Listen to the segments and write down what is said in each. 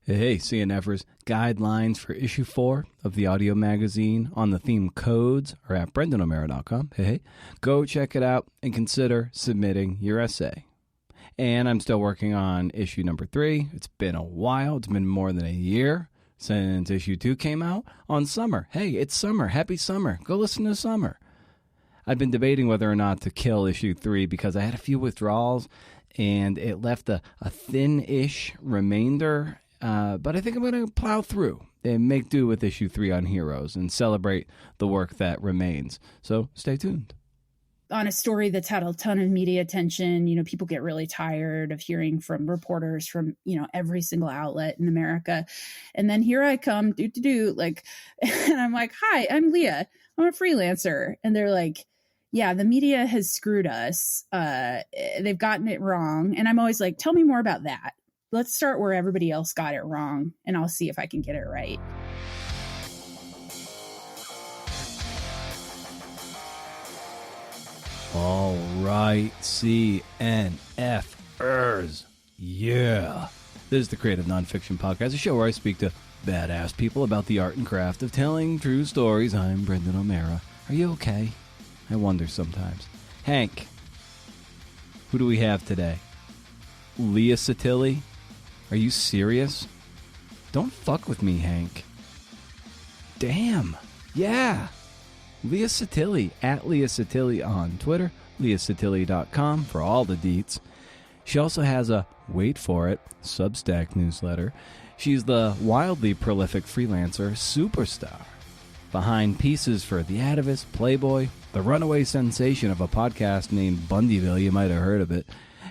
Hey, CNFers, guidelines for issue 4 of the audio magazine on the theme codes are at brendanomera.com. Hey, go check it out and consider submitting your essay. And I'm still working on issue number 3. It's been a while. It's been more than a year since issue 2 came out on Summer. Hey, it's summer. Happy summer. Go listen to Summer. I've been debating whether or not to kill issue 3 because I had a few withdrawals and it left a thin-ish remainder. But I think I'm going to plow through and make do with issue 3 on Heroes and celebrate the work that remains. So stay tuned. On a story that's had a ton of media attention, people get really tired of hearing from reporters from, every single outlet in America. And then here I come, and I'm like, hi, I'm Leah. I'm a freelancer. And they're like, yeah, the media has screwed us. They've gotten it wrong. And I'm always like, tell me more about that. Let's start where everybody else got it wrong, and I'll see if I can get it right. All right, CNFers. Yeah. This is the Creative Nonfiction Podcast, a show where I speak to badass people about the art and craft of telling true stories. I'm Brendan O'Mara. Are you okay? I wonder sometimes. Hank, who do we have today? Leah Sottile? Are you serious? Don't fuck with me, Hank. Damn. Yeah. Leah Sottile, at Leah Sottile on Twitter, leahsottile.com for all the deets. She also has a, wait for it, Substack newsletter. She's the wildly prolific freelancer superstar. Behind pieces for The Atavist, Playboy, the runaway sensation of a podcast named Bundyville, you might have heard of it.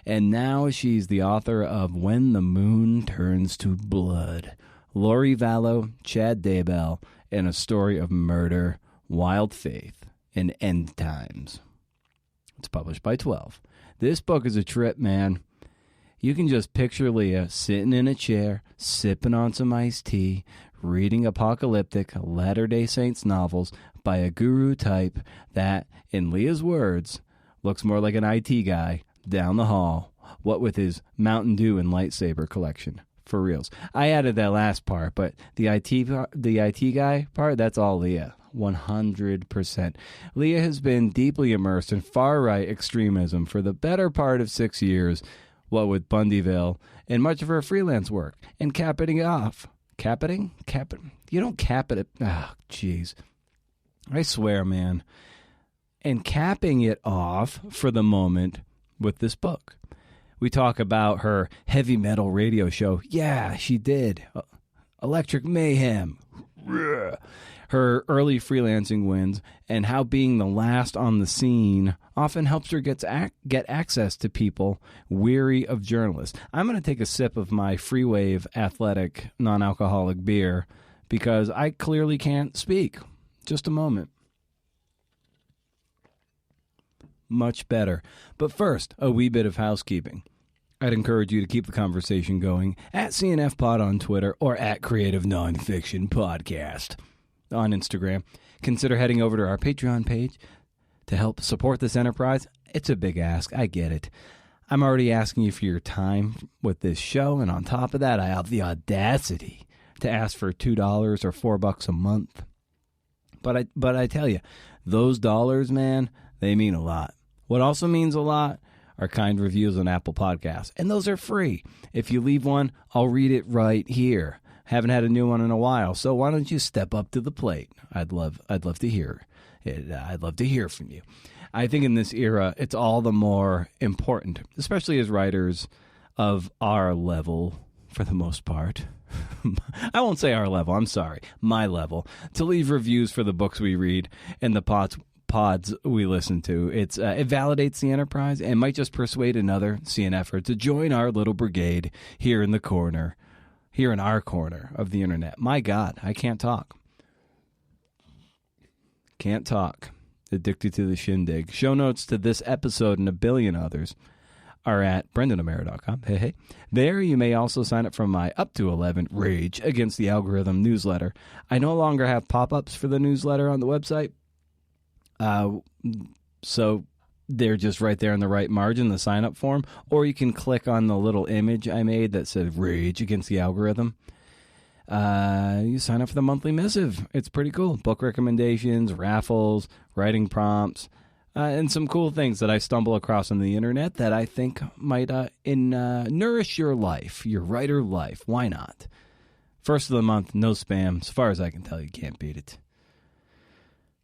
And now she's the author of When the Moon Turns to Blood, Lori Vallow, Chad Daybell, and A Story of Murder, Wild Faith, and End Times. It's published by 12. This book is a trip, man. You can just picture Leah sitting in a chair, sipping on some iced tea, reading apocalyptic Latter-day Saints novels by a guru type that, in Leah's words, looks more like an IT guy down the hall, what with his Mountain Dew and lightsaber collection. For reals. I added that last part, but the IT guy part, that's all Leah. 100%. Leah has been deeply immersed in far-right extremism for the better part of 6 years, what with Bundyville and much of her freelance work, and capping it off. Capping? You don't cap it. Oh, jeez. I swear, man. And capping it off for the moment with this book. We talk about her heavy metal radio show. Yeah, she did. Electric Mayhem. Her early freelancing wins and how being the last on the scene often helps her get access to people weary of journalists. I'm going to take a sip of my Freewave Athletic non-alcoholic beer because I clearly can't speak. Just a moment. Much better. But first, a wee bit of housekeeping. I'd encourage you to keep the conversation going at CNF Pod on Twitter or at Creative Nonfiction Podcast on Instagram. Consider heading over to our Patreon page to help support this enterprise. It's a big ask. I get it. I'm already asking you for your time with this show, and on top of that, I have the audacity to ask for $2 or $4 a month. But I tell you, those dollars, man, they mean a lot. What also means a lot are kind reviews on Apple Podcasts, and those are free. If you leave one, I'll read it right here. Haven't had a new one in a while, so why don't you step up to the plate? I'd love to hear it. I'd love to hear from you. I think in this era, it's all the more important, especially as writers of our level, for the most part. I won't say our level, I'm sorry, my level, to leave reviews for the books we read and the pods we listen to. It validates the enterprise and might just persuade another CNFer to join our little brigade here in our corner of the internet. My God, I can't talk. Can't talk. Addicted to the shindig. Show notes to this episode and a billion others are at brendanomera.com. Hey. There you may also sign up for my up to 11 Rage Against the Algorithm newsletter. I no longer have pop-ups for the newsletter on the website. So they're just right there in the right margin, the sign-up form. Or you can click on the little image I made that said Rage Against the Algorithm. you sign up for the monthly missive. It's pretty cool. Book recommendations, raffles, writing prompts, and some cool things that I stumble across on the internet that I think might nourish your life, your writer life. Why not? First of the month, no spam. As far as I can tell, you can't beat it.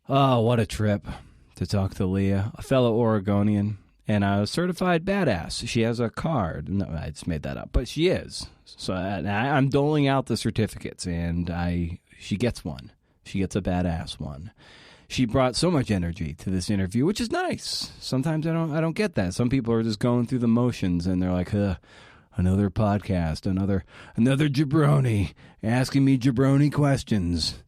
Oh, what a trip to talk to Leah, a fellow Oregonian, and a certified badass. She has a card. No, I just made that up, but she is. So I'm doling out the certificates, and she gets one. She gets a badass one. She brought so much energy to this interview, which is nice. Sometimes I don't get that. Some people are just going through the motions, and they're like, another podcast, another jabroni asking me jabroni questions.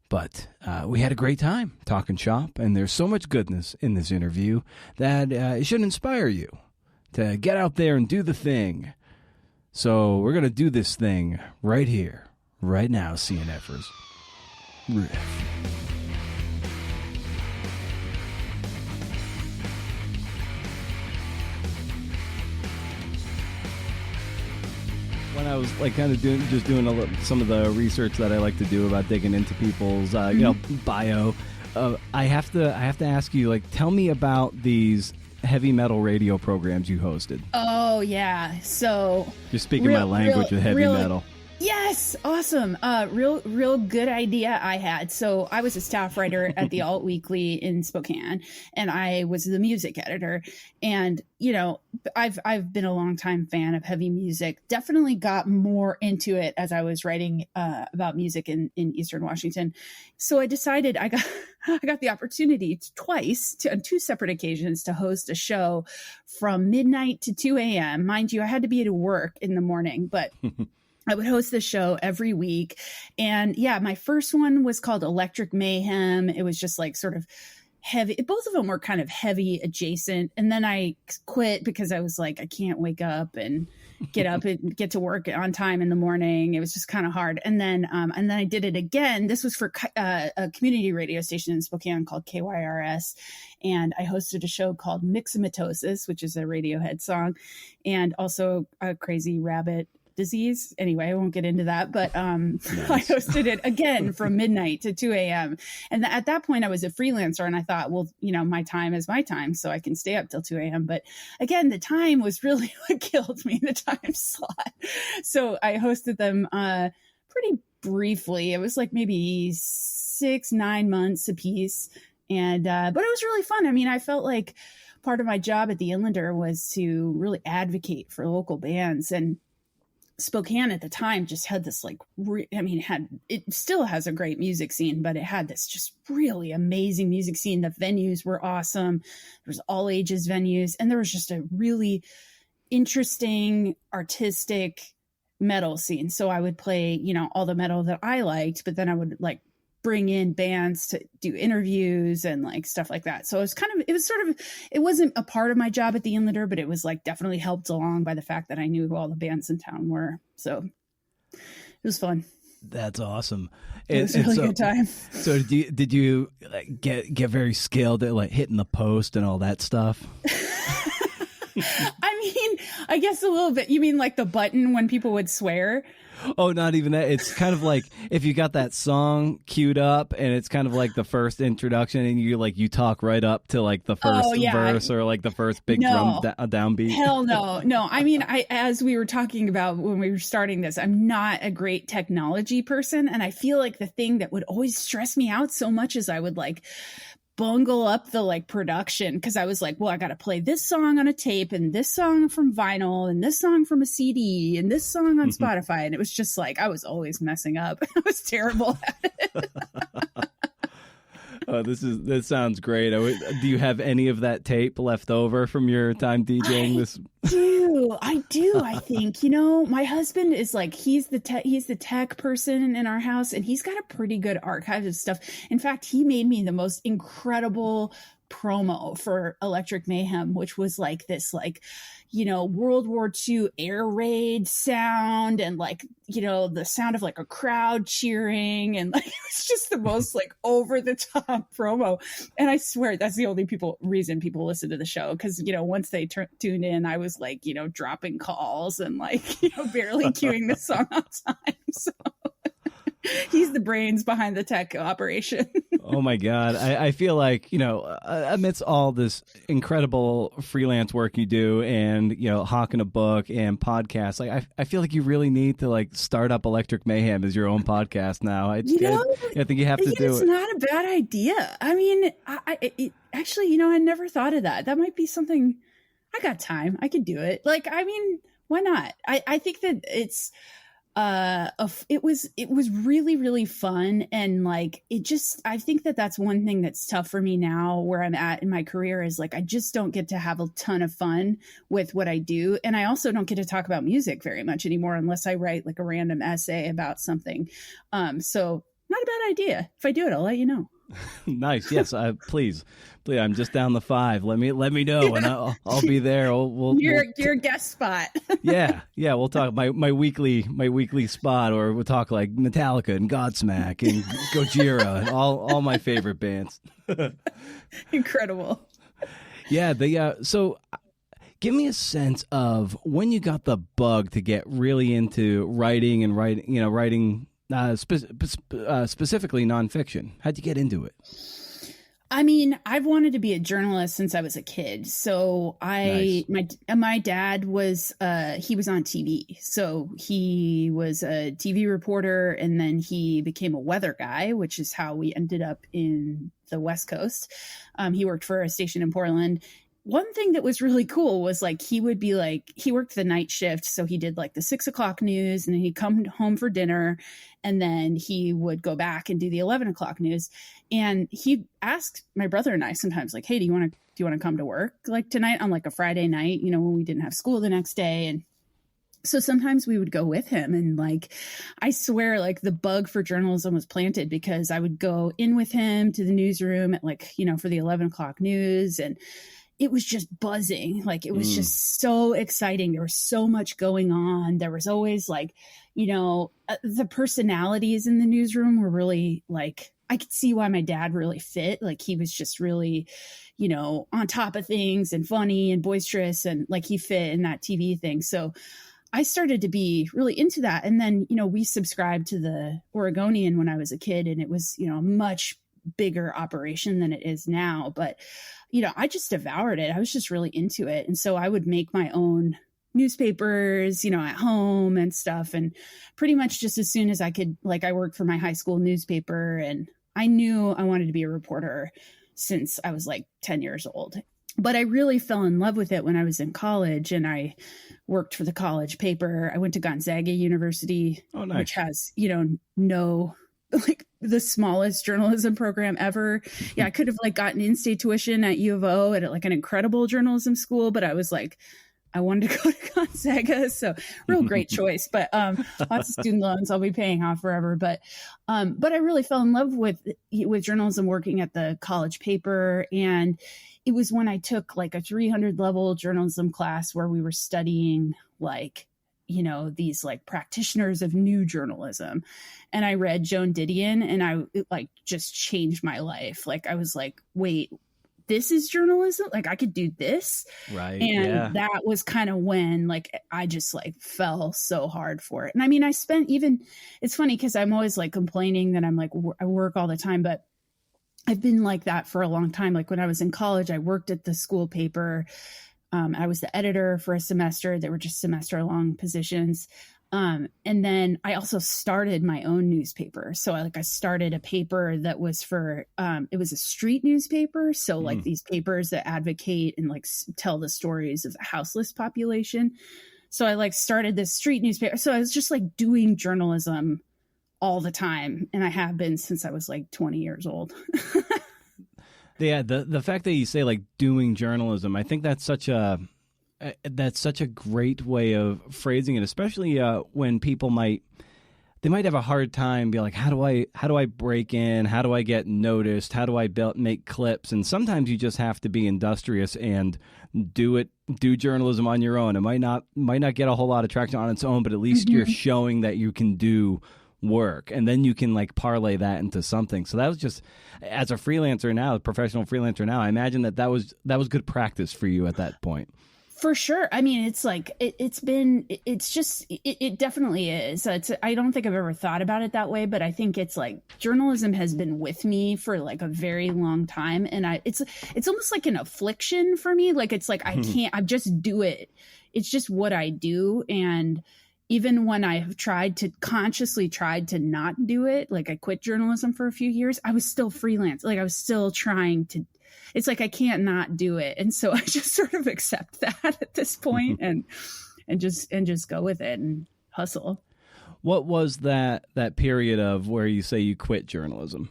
But we had a great time talking shop, and there's so much goodness in this interview that it should inspire you to get out there and do the thing. So we're going to do this thing right here, right now, CNFers. Riff. When I was like kind of doing some of the research that I like to do about digging into people's bio, I have to ask you, like, tell me about these heavy metal radio programs you hosted. Oh yeah, so you're speaking my language with heavy metal. Yes, awesome. Real good idea I had. So I was a staff writer at the Alt Weekly in Spokane, and I was the music editor. And I've been a longtime fan of heavy music. Definitely got more into it as I was writing about music in Eastern Washington. So I decided I got the opportunity twice on two separate occasions to host a show from midnight to 2 a.m. Mind you, I had to be at work in the morning, but I would host the show every week. And yeah, my first one was called Electric Mayhem. It was just like sort of heavy. Both of them were kind of heavy adjacent. And then I quit because I was like, I can't wake up and get up and get to work on time in the morning. It was just kind of hard. And then I did it again. This was for a community radio station in Spokane called KYRS. And I hosted a show called Myxomatosis, which is a Radiohead song, and also a Crazy Rabbit disease. Anyway, I won't get into that, but nice. I hosted it again from midnight to 2 a.m. And at that point I was a freelancer, and I thought, well, my time is my time, so I can stay up till 2 a.m. But again, the time was really what killed me, the time slot. So I hosted them pretty briefly. It was like maybe 6-9 months a piece. And but it was really fun. I mean, I felt like part of my job at the Inlander was to really advocate for local bands, and Spokane at the time just had this it still has a great music scene, but it had this just really amazing music scene. The venues were awesome. There was all ages venues, and there was just a really interesting artistic metal scene. So I would play, all the metal that I liked, but then I would bring in bands to do interviews and stuff like that. So it wasn't a part of my job at the Inlander, but it was definitely helped along by the fact that I knew who all the bands in town were. So it was fun. That's awesome. It was a really good time. So did you get very skilled at hitting the post and all that stuff? I mean, I guess a little bit. You mean the button when people would swear? Oh, not even that. It's kind of like if you got that song queued up and it's kind of like the first introduction, and you talk right up to the first verse or the first big drum downbeat. Hell no. No. I mean, as we were talking about when we were starting this, I'm not a great technology person. And I feel like the thing that would always stress me out so much is I would bungle up the production, because I was well, I got to play this song on a tape and this song from vinyl and this song from a CD and this song on Spotify, and it was just I was always messing up. I was terrible at it. Oh, this sounds great. Do you have any of that tape left over from your time DJing this? I do. I think, my husband is he's the tech person in our house, and he's got a pretty good archive of stuff. In fact, he made me the most incredible promo for Electric Mayhem, which was like this, like, you know, World War II air raid sound, and like, you know, the sound of like a crowd cheering, and like it was just the most like over the top promo. And I swear that's the only reason people listen to the show, because, you know, once they tuned in, I was like, you know, dropping calls and like, you know, barely queuing the song on time. So he's the brains behind the tech operation. Oh my God. I feel like, you know, amidst all this incredible freelance work you do, and, you know, hawking a book and podcasts, like I feel like you really need to like start up Electric Mayhem as your own podcast now. I think you have to do it. It's not a bad idea. I mean, actually, you know, I never thought of that. That might be something. I got time. I could do it. Like, I mean, why not? I think that it's, it was really, really fun. And like, I think that that's one thing that's tough for me now where I'm at in my career, is like, I just don't get to have a ton of fun with what I do. And I also don't get to talk about music very much anymore, unless I write like a random essay about something. So not a bad idea. If I do it, I'll let you know. Nice. Yes. Please. I'm just down the 5. Let me know, and I'll be there. Your guest spot. Yeah. We'll talk my weekly spot, or we'll talk like Metallica and Godsmack and Gojira and all my favorite bands. Incredible. Yeah. So give me a sense of when you got the bug to get really into writing, specifically nonfiction. How'd you get into it? I mean, I've wanted to be a journalist since I was a kid. So my dad was, he was on TV. So he was a TV reporter, and then he became a weather guy, which is how we ended up in the West Coast. He worked for a station in Portland. One thing that was really cool was like, he would be like, he worked the night shift. So he did like the 6 o'clock news, and then he'd come home for dinner, and then he would go back and do the 11 o'clock news. And he'd ask my brother and I sometimes like, hey, do you want to come to work like tonight on like a Friday night, you know, when we didn't have school the next day? And so sometimes we would go with him, and like, I swear, like the bug for journalism was planted because I would go in with him to the newsroom at like, you know, for the 11 o'clock news, and it was just buzzing. Like, it was just so exciting. There was so much going on. There was always like, you know, the personalities in the newsroom were really like, I could see why my dad really fit. Like, he was just really, you know, on top of things and funny and boisterous, and like he fit in that TV thing. So I started to be really into that. And then, you know, we subscribed to the Oregonian when I was a kid, and it was, you know, a much bigger operation than it is now. But, you know, I just devoured it. I was just really into it. And so I would make my own newspapers, you know, at home and stuff. And pretty much just as soon as I could, like, I worked for my high school newspaper, and I knew I wanted to be a reporter since I was like 10 years old. But I really fell in love with it when I was in college, and I worked for the college paper. I went to Gonzaga University, which has, you know, no, like the smallest journalism program ever. Yeah, I could have like gotten in-state tuition at U of O at like an incredible journalism school, but I was like, I wanted to go to Gonzaga, so real great choice. But lots of student loans I'll be paying off forever. But I really fell in love with journalism working at the college paper, and it was when I took like a 300 level journalism class where we were studying like, you know, these like practitioners of new journalism. And I read Joan Didion, and it like just changed my life. Like, I was like, wait, this is journalism? Like, I could do this. Right. And that was kind of when like, I just like fell so hard for it. And I mean, it's funny because I'm always like complaining that I'm like, I work all the time, but I've been like that for a long time. Like, when I was in college, I worked at the school paper. I was the editor for a semester. They were just semester long positions. And then I also started my own newspaper. So I started a paper that was for, it was a street newspaper. So like these papers that advocate and like tell the stories of the houseless population. So I like started this street newspaper. So I was just like doing journalism all the time. And I have been since I was like 20 years old. Yeah, the fact that you say like doing journalism, I think that's such a great way of phrasing it, especially when people might they might have a hard time be like, how do I break in? How do I get noticed? How do I make clips? And sometimes you just have to be industrious and do journalism on your own. It might not get a whole lot of traction on its own, but at least you're showing that you can do work, and then you can like parlay that into something. So that was just, as a freelancer now, a professional freelancer now, I imagine that was good practice for you at that point. For sure. I mean, it's like, it definitely is. I don't think I've ever thought about it that way, but I think it's like journalism has been with me for like a very long time. And it's almost like an affliction for me. Like, it's like, I just do it. It's just what I do. And even when I have consciously tried to not do it, like I quit journalism for a few years, I was still freelance. Like I was still trying to, it's like I can't not do it. And so I just sort of accept that at this point and just go with it and hustle. What was that period of where you say you quit journalism?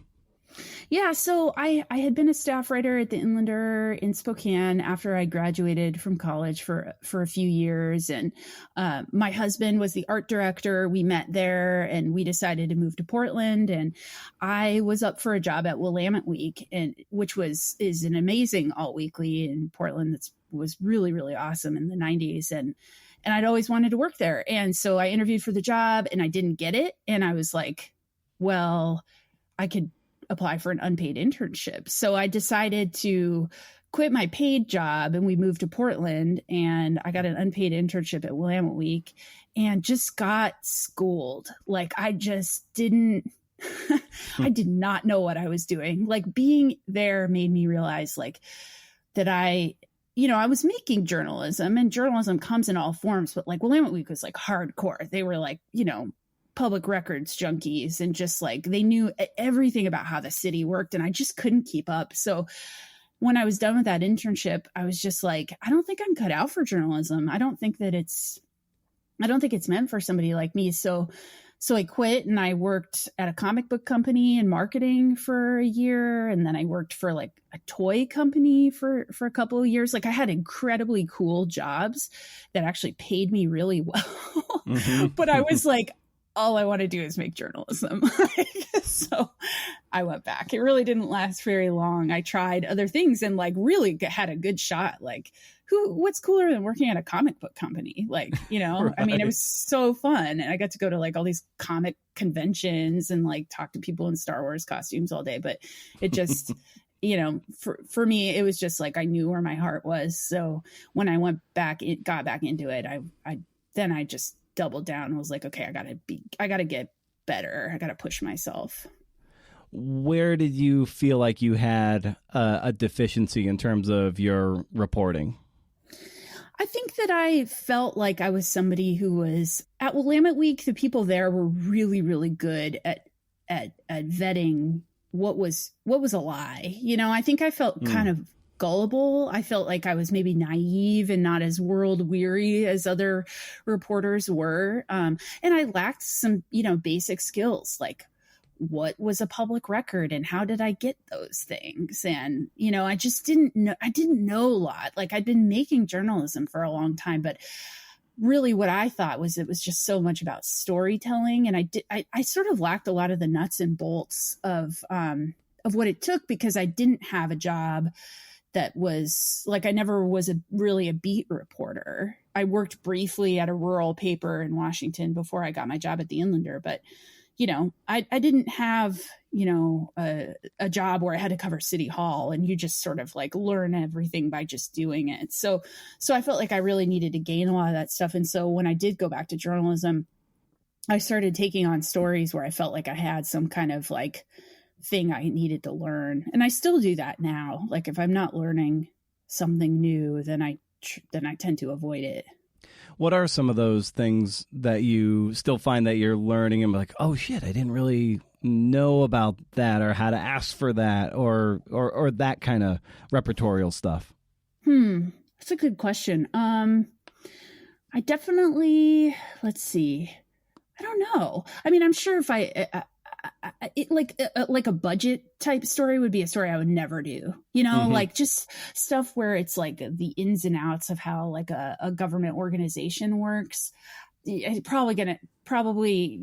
Yeah, so I had been a staff writer at the Inlander in Spokane after I graduated from college for a few years. And my husband was the art director. We met there and we decided to move to Portland. And I was up for a job at Willamette Week, which is an amazing alt weekly in Portland that was really, really awesome in the 90s. And I'd always wanted to work there. And so I interviewed for the job and I didn't get it. And I was like, well, I could apply for an unpaid internship. So I decided to quit my paid job and we moved to Portland, and I got an unpaid internship at Willamette Week and just got schooled. Like I just didn't, I did not know what I was doing. Like being there made me realize like that I was making journalism, and journalism comes in all forms, but like Willamette Week was like hardcore. They were like, public records junkies, and just like they knew everything about how the city worked, and I just couldn't keep up. So when I was done with that internship, I was just like, I don't think I'm cut out for journalism. I don't think it's meant for somebody like me. So I quit and I worked at a comic book company in marketing for a year. And then I worked for like a toy company for a couple of years. Like I had incredibly cool jobs that actually paid me really well. But I was like, all I want to do is make journalism. So I went back. It really didn't last very long. I tried other things and like really had a good shot. Like what's cooler than working at a comic book company? Like, right. I mean, it was so fun. And I got to go to like all these comic conventions and like talk to people in Star Wars costumes all day. But it just, for me, it was just like, I knew where my heart was. So when I got back into it, I just doubled down and was like, okay, I gotta get better. I gotta push myself. Where did you feel like you had a deficiency in terms of your reporting? I think that I felt like I was somebody who was at Willamette Week. The people there were really, really good at vetting what was a lie. I think I felt kind of gullible. I felt like I was maybe naive and not as world weary as other reporters were. And I lacked some, basic skills like what was a public record and how did I get those things? And, I just didn't know a lot. Like I'd been making journalism for a long time, but really what I thought was it was just so much about storytelling. And I sort of lacked a lot of the nuts and bolts of what it took because I didn't have a job that was like, I never was really a beat reporter. I worked briefly at a rural paper in Washington before I got my job at the Inlander, but I didn't have, a job where I had to cover City Hall and you just sort of like learn everything by just doing it. So I felt like I really needed to gain a lot of that stuff. And so when I did go back to journalism, I started taking on stories where I felt like I had some kind of like thing I needed to learn. And I still do that now. Like if I'm not learning something new, then I tend to avoid it. What are some of those things that you still find that you're learning and like, oh shit, I didn't really know about that or how to ask for that or that kind of repertorial stuff? That's a good question. I definitely, let's see. I don't know. I mean, I'm sure if like a budget type story would be a story I would never do, like just stuff where it's like the ins and outs of how like a government organization works. probably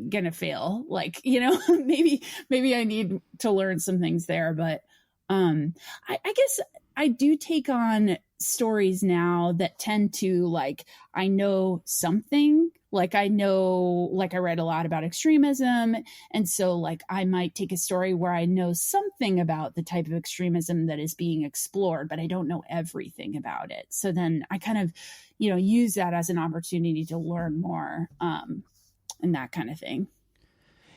gonna fail. Like, maybe I need to learn some things there. But I guess I do take on stories now that tend to, like, I know something, like I read a lot about extremism. And so, like, I might take a story where I know something about the type of extremism that is being explored, but I don't know everything about it. So then I kind of, use that as an opportunity to learn more, and that kind of thing.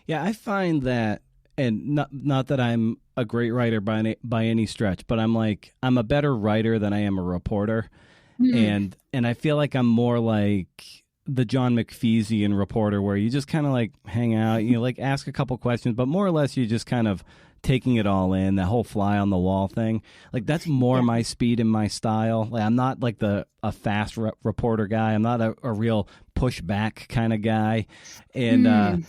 Yeah, I find that, and not that I'm a great writer by any stretch, but I'm a better writer than I am a reporter. And I feel like I'm more like the John McPheesian reporter, where you just kind of like hang out, like ask a couple questions, but more or less you're just kind of taking it all in, that whole fly on the wall thing. Like, that's more my speed and my style. Like, I'm not like a fast reporter guy. I'm not a real pushback kind of guy. And I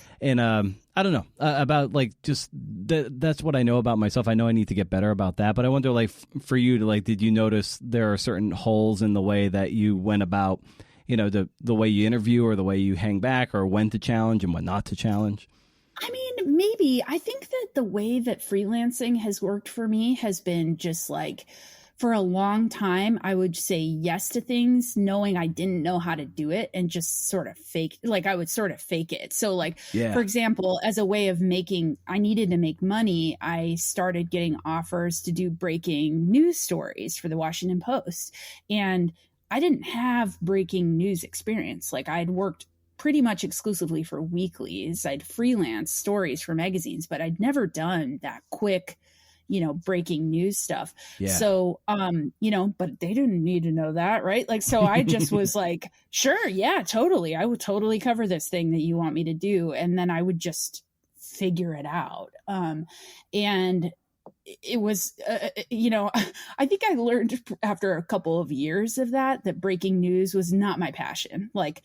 don't know about, like, just that's what I know about myself. I know I need to get better about that. But I wonder, like, for you, to, like, did you notice there are certain holes in the way that you went about, the way you interview, or the way you hang back, or when to challenge and when not to challenge? I mean, maybe. I think that the way that freelancing has worked for me has been just like, for a long time, I would say yes to things knowing I didn't know how to do it, and just sort of I would sort of fake it. So, like, for example, as a way of I needed to make money, I started getting offers to do breaking news stories for the Washington Post. And I didn't have breaking news experience. Like, I'd worked pretty much exclusively for weeklies. I'd freelance stories for magazines, but I'd never done that quick, breaking news stuff. Yeah. So, but they didn't need to know that, right? Like, so I just was like, sure, yeah, totally. I would totally cover this thing that you want me to do. And then I would just figure it out. And it was, I think I learned after a couple of years of that breaking news was not my passion. Like,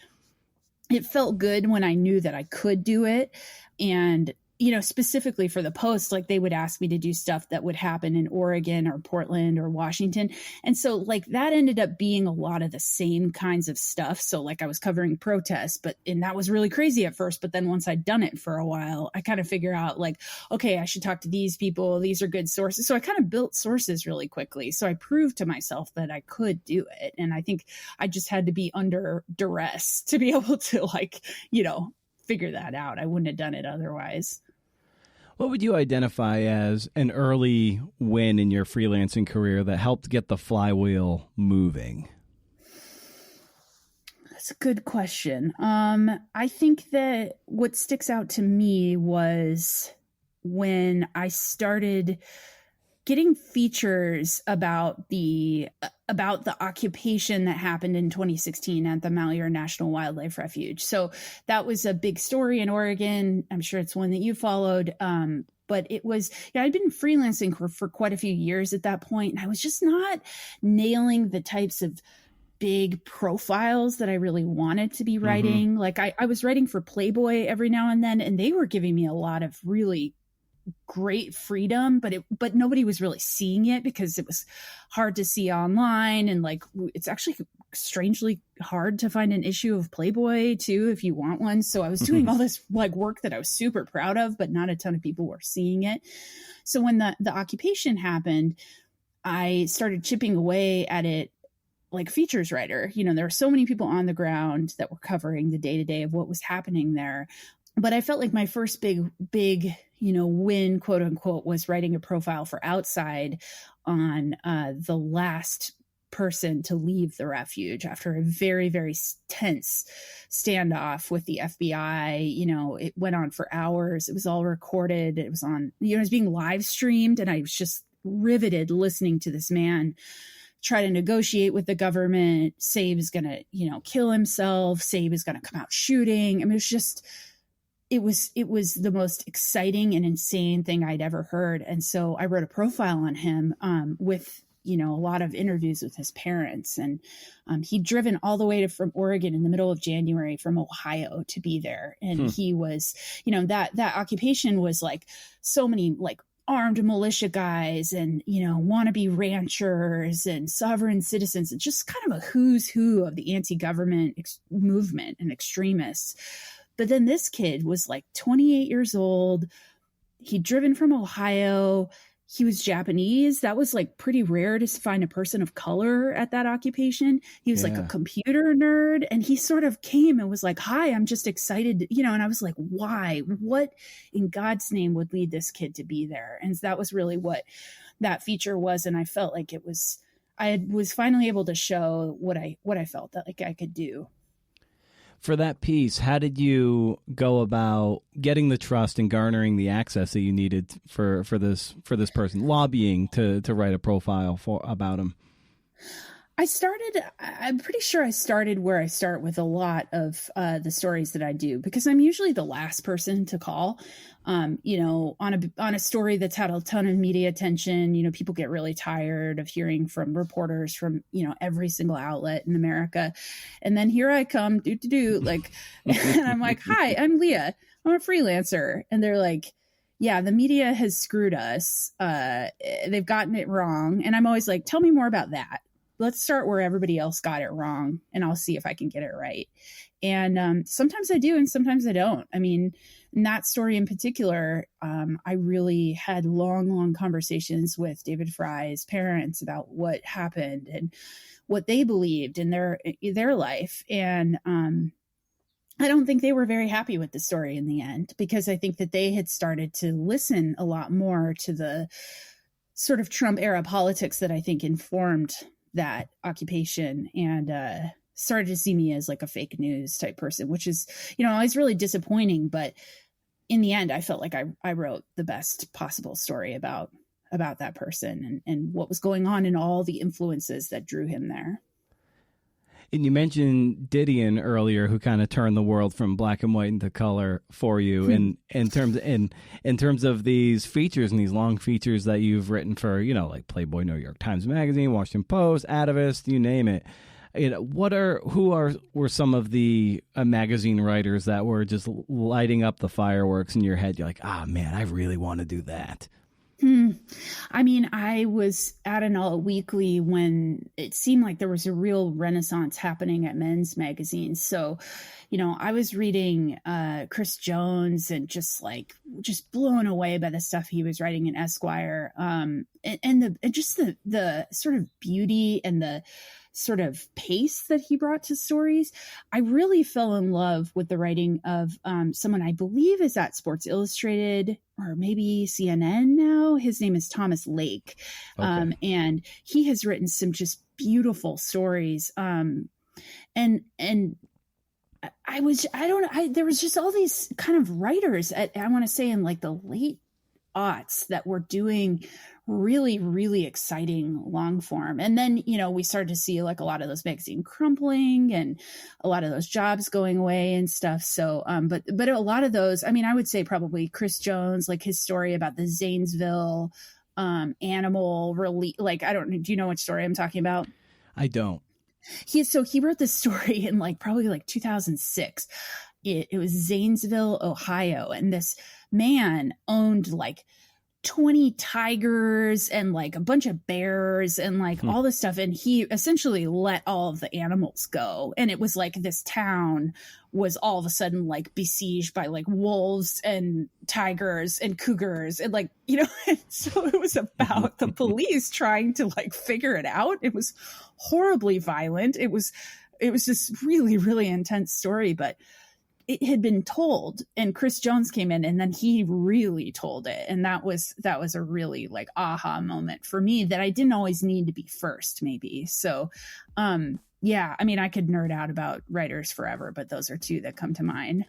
it felt good when I knew that I could do it. And, specifically for the Post, like, they would ask me to do stuff that would happen in Oregon or Portland or Washington. And so, like, that ended up being a lot of the same kinds of stuff. So, like, I was covering protests, and that was really crazy at first. But then once I'd done it for a while, I kind of figure out, like, okay, I should talk to these people. These are good sources. So I kind of built sources really quickly. So I proved to myself that I could do it. And I think I just had to be under duress to be able to, like, figure that out. I wouldn't have done it otherwise. What would you identify as an early win in your freelancing career that helped get the flywheel moving? That's a good question. I think that what sticks out to me was when I started getting features about the occupation that happened in 2016 at the Malheur National Wildlife Refuge. So that was a big story in Oregon. I'm sure it's one that you followed. But it was, I'd been freelancing for quite a few years at that point, and I was just not nailing the types of big profiles that I really wanted to be writing. Mm-hmm. Like, I was writing for Playboy every now and then, and they were giving me a lot of really great freedom, but nobody was really seeing it because it was hard to see online. And, like, it's actually strangely hard to find an issue of Playboy too, if you want one. So I was doing all this, like, work that I was super proud of, but not a ton of people were seeing it. So when the occupation happened, I started chipping away at it like features writer. There were so many people on the ground that were covering the day-to-day of what was happening there. But I felt like my first big, win, quote unquote, was writing a profile for Outside on the last person to leave the refuge after a very, very tense standoff with the FBI. It went on for hours. It was all recorded. It was on, it was being live streamed. And I was just riveted listening to this man try to negotiate with the government, say he was going to, kill himself, say he was going to come out shooting. I mean, it was the most exciting and insane thing I'd ever heard. And so I wrote a profile on him with, a lot of interviews with his parents. And he'd driven all the way from Oregon in the middle of January from Ohio to be there. And he was, that occupation was like so many like armed militia guys and, wannabe ranchers and sovereign citizens, and just kind of a who's who of the anti-government movement and extremists. But then this kid was like 28 years old. He'd driven from Ohio. He was Japanese. That was like pretty rare to find a person of color at that occupation. He was like a computer nerd, and he sort of came and was like, hi, I'm just excited, and I was like, why? What in God's name would lead this kid to be there? And that was really what that feature was. And I felt like I was finally able to show what I felt that like I could do. For that piece, how did you go about getting the trust and garnering the access that you needed for this person, lobbying to write a profile about him? I'm pretty sure I started where I start with a lot of the stories that I do, because I'm usually the last person to call. On a story that's had a ton of media attention. People get really tired of hearing from reporters from, every single outlet in America. And then here I come, and I'm like, hi, I'm Leah. I'm a freelancer. And they're like, yeah, the media has screwed us. They've gotten it wrong. And I'm always like, tell me more about that. Let's start where everybody else got it wrong, and I'll see if I can get it right. And sometimes I do, and sometimes I don't. I mean, in that story in particular, I really had long conversations with David Fry's parents about what happened and what they believed in their life. And I don't think they were very happy with the story in the end, because I think that they had started to listen a lot more to the sort of Trump era politics that I think informed that occupation, and started to see me as like a fake news type person, which is, always really disappointing. But in the end, I felt like I wrote the best possible story about that person and what was going on and all the influences that drew him there. And you mentioned Didion earlier, who kind of turned the world from black and white into color for you. And in terms of these features and these long features that you've written for, like Playboy, New York Times Magazine, Washington Post, Atavist, you name it. Were some of the magazine writers that were just lighting up the fireworks in your head? You're like, man, I really want to do that. I mean, I was at an All Weekly when it seemed like there was a real renaissance happening at men's magazines. So, I was reading Chris Jones and just blown away by the stuff he was writing in Esquire. And the sort of beauty and the sort of pace that he brought to stories. I really fell in love with the writing of someone I believe is at Sports Illustrated or maybe CNN now. His name is Thomas Lake. Okay. And he has written some just beautiful stories. And there was just all these kind of writers I want to say in like the late aughts that were doing really, really exciting long form. And then, we started to see like a lot of those magazines crumpling and a lot of those jobs going away and stuff. So, but a lot of those, I mean, I would say probably Chris Jones, like his story about the Zanesville animal release. Like, do you know what story I'm talking about? I don't. He wrote this story in probably 2006. It was Zanesville, Ohio. And this man owned 20 tigers and a bunch of bears and all this stuff. And he essentially let all of the animals go. And it was this town was all of a sudden besieged by wolves and tigers and cougars and so it was about the police trying to figure it out. It was horribly violent. It was this really, really intense story, but it had been told, and Chris Jones came in and then he really told it. And that was a really aha moment for me that I didn't always need to be first, maybe. So, yeah, I mean, I could nerd out about writers forever, but those are two that come to mind.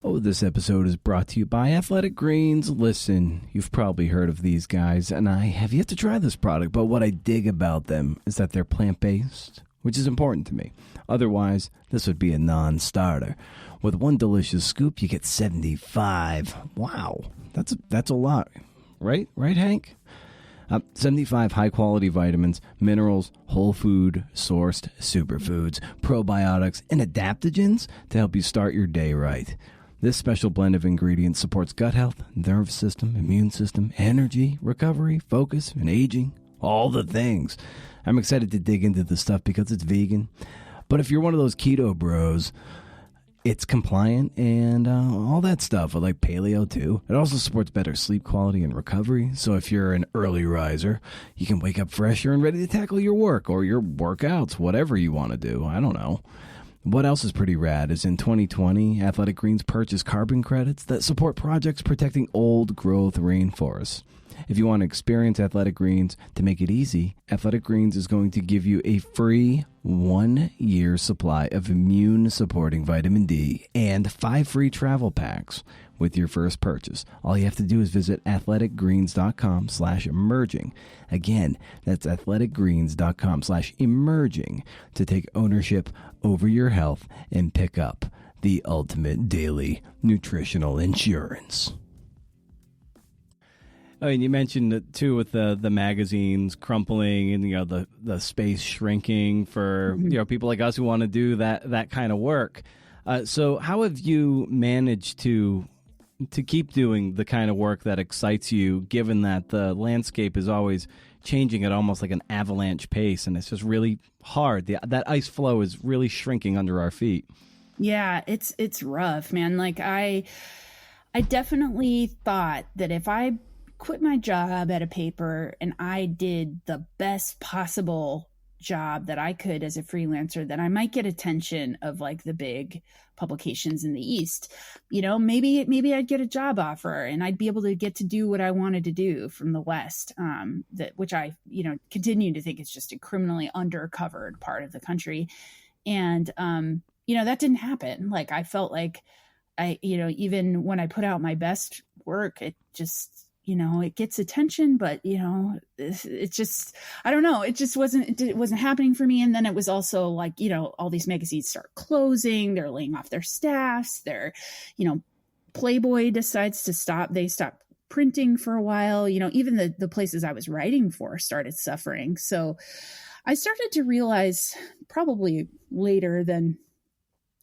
Oh, this episode is brought to you by Athletic Greens. Listen, you've probably heard of these guys, and I have yet to try this product, but what I dig about them is that they're plant-based, which is important to me. Otherwise, this would be a non-starter. With one delicious scoop, you get 75. Wow, that's a lot. Right, Hank? 75 high-quality vitamins, minerals, whole food, sourced superfoods, probiotics, and adaptogens to help you start your day right. This special blend of ingredients supports gut health, nerve system, immune system, energy, recovery, focus, and aging. All the things. I'm excited to dig into this stuff because it's vegan. But if you're one of those keto bros, it's compliant and all that stuff. I like paleo too. It also supports better sleep quality and recovery. So if you're an early riser, you can wake up fresher and ready to tackle your work or your workouts, whatever you want to do. I don't know. What else is pretty rad is in 2020, Athletic Greens purchased carbon credits that support projects protecting old growth rainforests. If you want to experience Athletic Greens to make it easy, Athletic Greens is going to give you a free 1-year supply of immune-supporting vitamin D and 5 free travel packs with your first purchase. All you have to do is visit athleticgreens.com/emerging. Again, that's athleticgreens.com/emerging to take ownership over your health and pick up the ultimate daily nutritional insurance. Oh, and you mentioned it too with the magazines crumpling and the space shrinking for people like us who want to do that kind of work. So how have you managed to keep doing the kind of work that excites you, given that the landscape is always changing at almost like an avalanche pace, and it's just really hard. That ice flow is really shrinking under our feet. Yeah, it's rough, man. Like I definitely thought that if I quit my job at a paper and I did the best possible job that I could as a freelancer, that I might get attention of like the big publications in the East. Maybe I'd get a job offer and I'd be able to get to do what I wanted to do from the West, which I, continue to think is just a criminally undercovered part of the country. And, that didn't happen. Like I felt like even when I put out my best work, it just, it gets attention, but it just, I don't know. It just wasn't happening for me. And then it was also like, all these magazines start closing, they're laying off their staffs, Playboy decides to stop. They stopped printing for a while, even the places I was writing for started suffering. So I started to realize, probably later than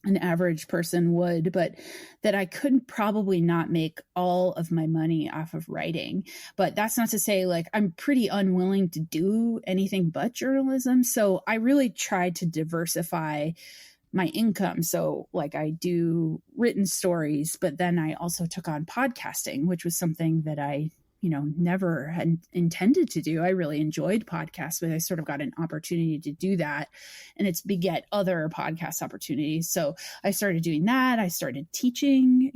an average person would, but that I could probably not make all of my money off of writing. But that's not to say like I'm pretty unwilling to do anything but journalism. So I really tried to diversify my income. So like I do written stories, but then I also took on podcasting, which was something that I never had intended to do. I really enjoyed podcasts, but I sort of got an opportunity to do that, and it's beget other podcast opportunities. So I started doing that. I started teaching,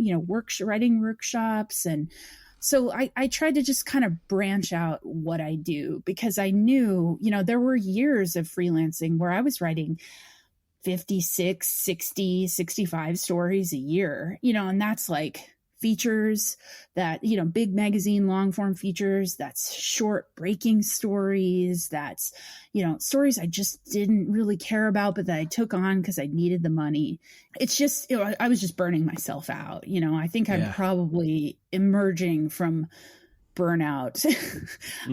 writing workshops. And so I tried to just kind of branch out what I do, because I knew, there were years of freelancing where I was writing 56, 60, 65 stories a year, and that's like features that, big magazine, long form features, that's short breaking stories, that's, stories I just didn't really care about, but that I took on because I needed the money. It's just, I was just burning myself out. I think I'm probably emerging from burnout.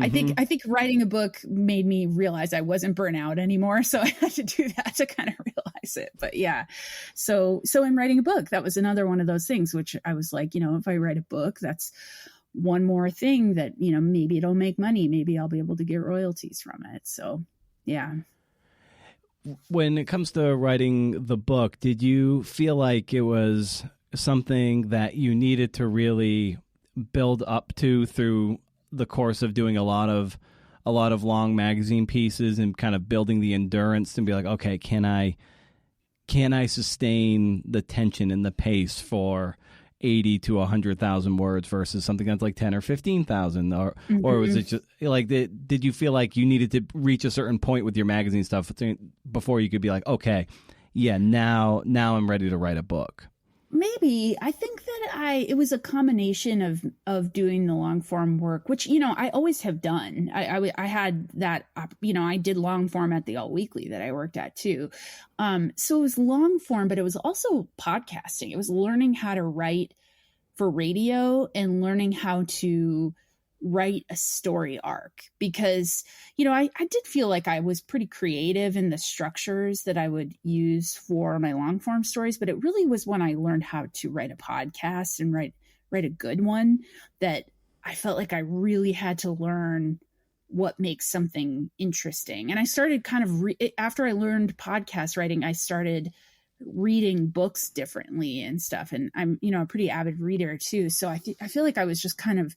I think writing a book made me realize I wasn't burnout anymore. So I had to do that to kind of realize it. But yeah, so in writing a book, that was another one of those things, which I was like, if I write a book, that's one more thing that, maybe it'll make money. Maybe I'll be able to get royalties from it. So yeah. When it comes to writing the book, did you feel like it was something that you needed to really build up to through the course of doing a lot of long magazine pieces and kind of building the endurance to be like, okay, can I sustain the tension and the pace for 80 to 100,000 words versus something that's like 10 or 15,000, or was it just like, did you feel like you needed to reach a certain point with your magazine stuff before you could be like, okay, yeah, now I'm ready to write a book? Maybe. I think that it was a combination of doing the long form work, which, I always have done. I had that, I did long form at the All Weekly that I worked at too. So it was long form, but it was also podcasting. It was learning how to write for radio and learning how to write a story arc, because, you know, I did feel like I was pretty creative in the structures that I would use for my long form stories, but it really was when I learned how to write a podcast and write a good one that I felt like I really had to learn what makes something interesting. And I started kind of after I learned podcast writing, I started reading books differently and stuff. And I'm, you know, a pretty avid reader too. So I feel like I was just kind of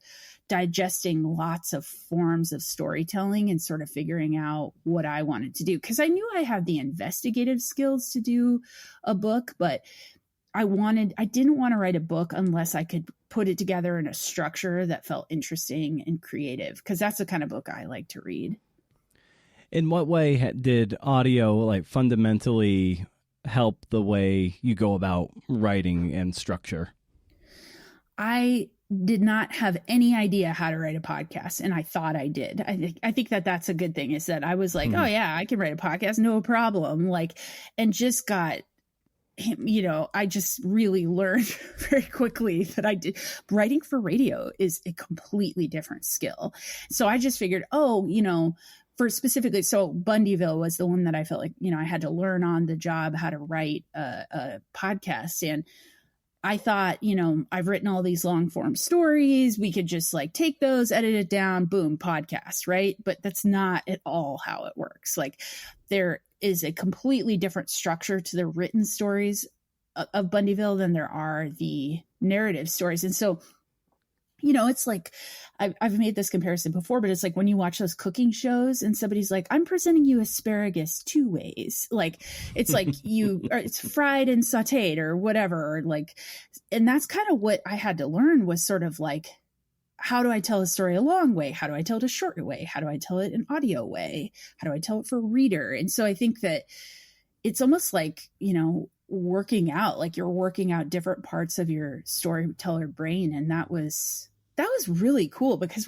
digesting lots of forms of storytelling and sort of figuring out what I wanted to do. Cause I knew I had the investigative skills to do a book, but I didn't want to write a book unless I could put it together in a structure that felt interesting and creative. Cause that's the kind of book I like to read. In what way did audio like fundamentally help the way you go about writing and structure? I did not have any idea how to write a podcast, and I thought I did. I think that that's a good thing, is that I was like, oh yeah, I can write a podcast, no problem. Like, and just got, you know, I just really learned very quickly that I did. Writing for radio is a completely different skill. So I just figured, oh, you know, for specifically, so Bundyville was the one that I felt like, you know, I had to learn on the job how to write a podcast. And I thought, you know, I've written all these long form stories. We could just like take those, edit it down, boom, podcast, right? But that's not at all how it works. Like, there is a completely different structure to the written stories of Bundyville than there are the narrative stories. And so, you know, it's like, I've made this comparison before, but it's like when you watch those cooking shows and somebody's like, I'm presenting you asparagus 2 ways. Like, it's like it's fried and sauteed or whatever. Or like, and that's kind of what I had to learn, was sort of like, how do I tell a story a long way? How do I tell it a short way? How do I tell it an audio way? How do I tell it for a reader? And so I think that it's almost like, you know, working out, like you're working out different parts of your storyteller brain. And that was really cool, because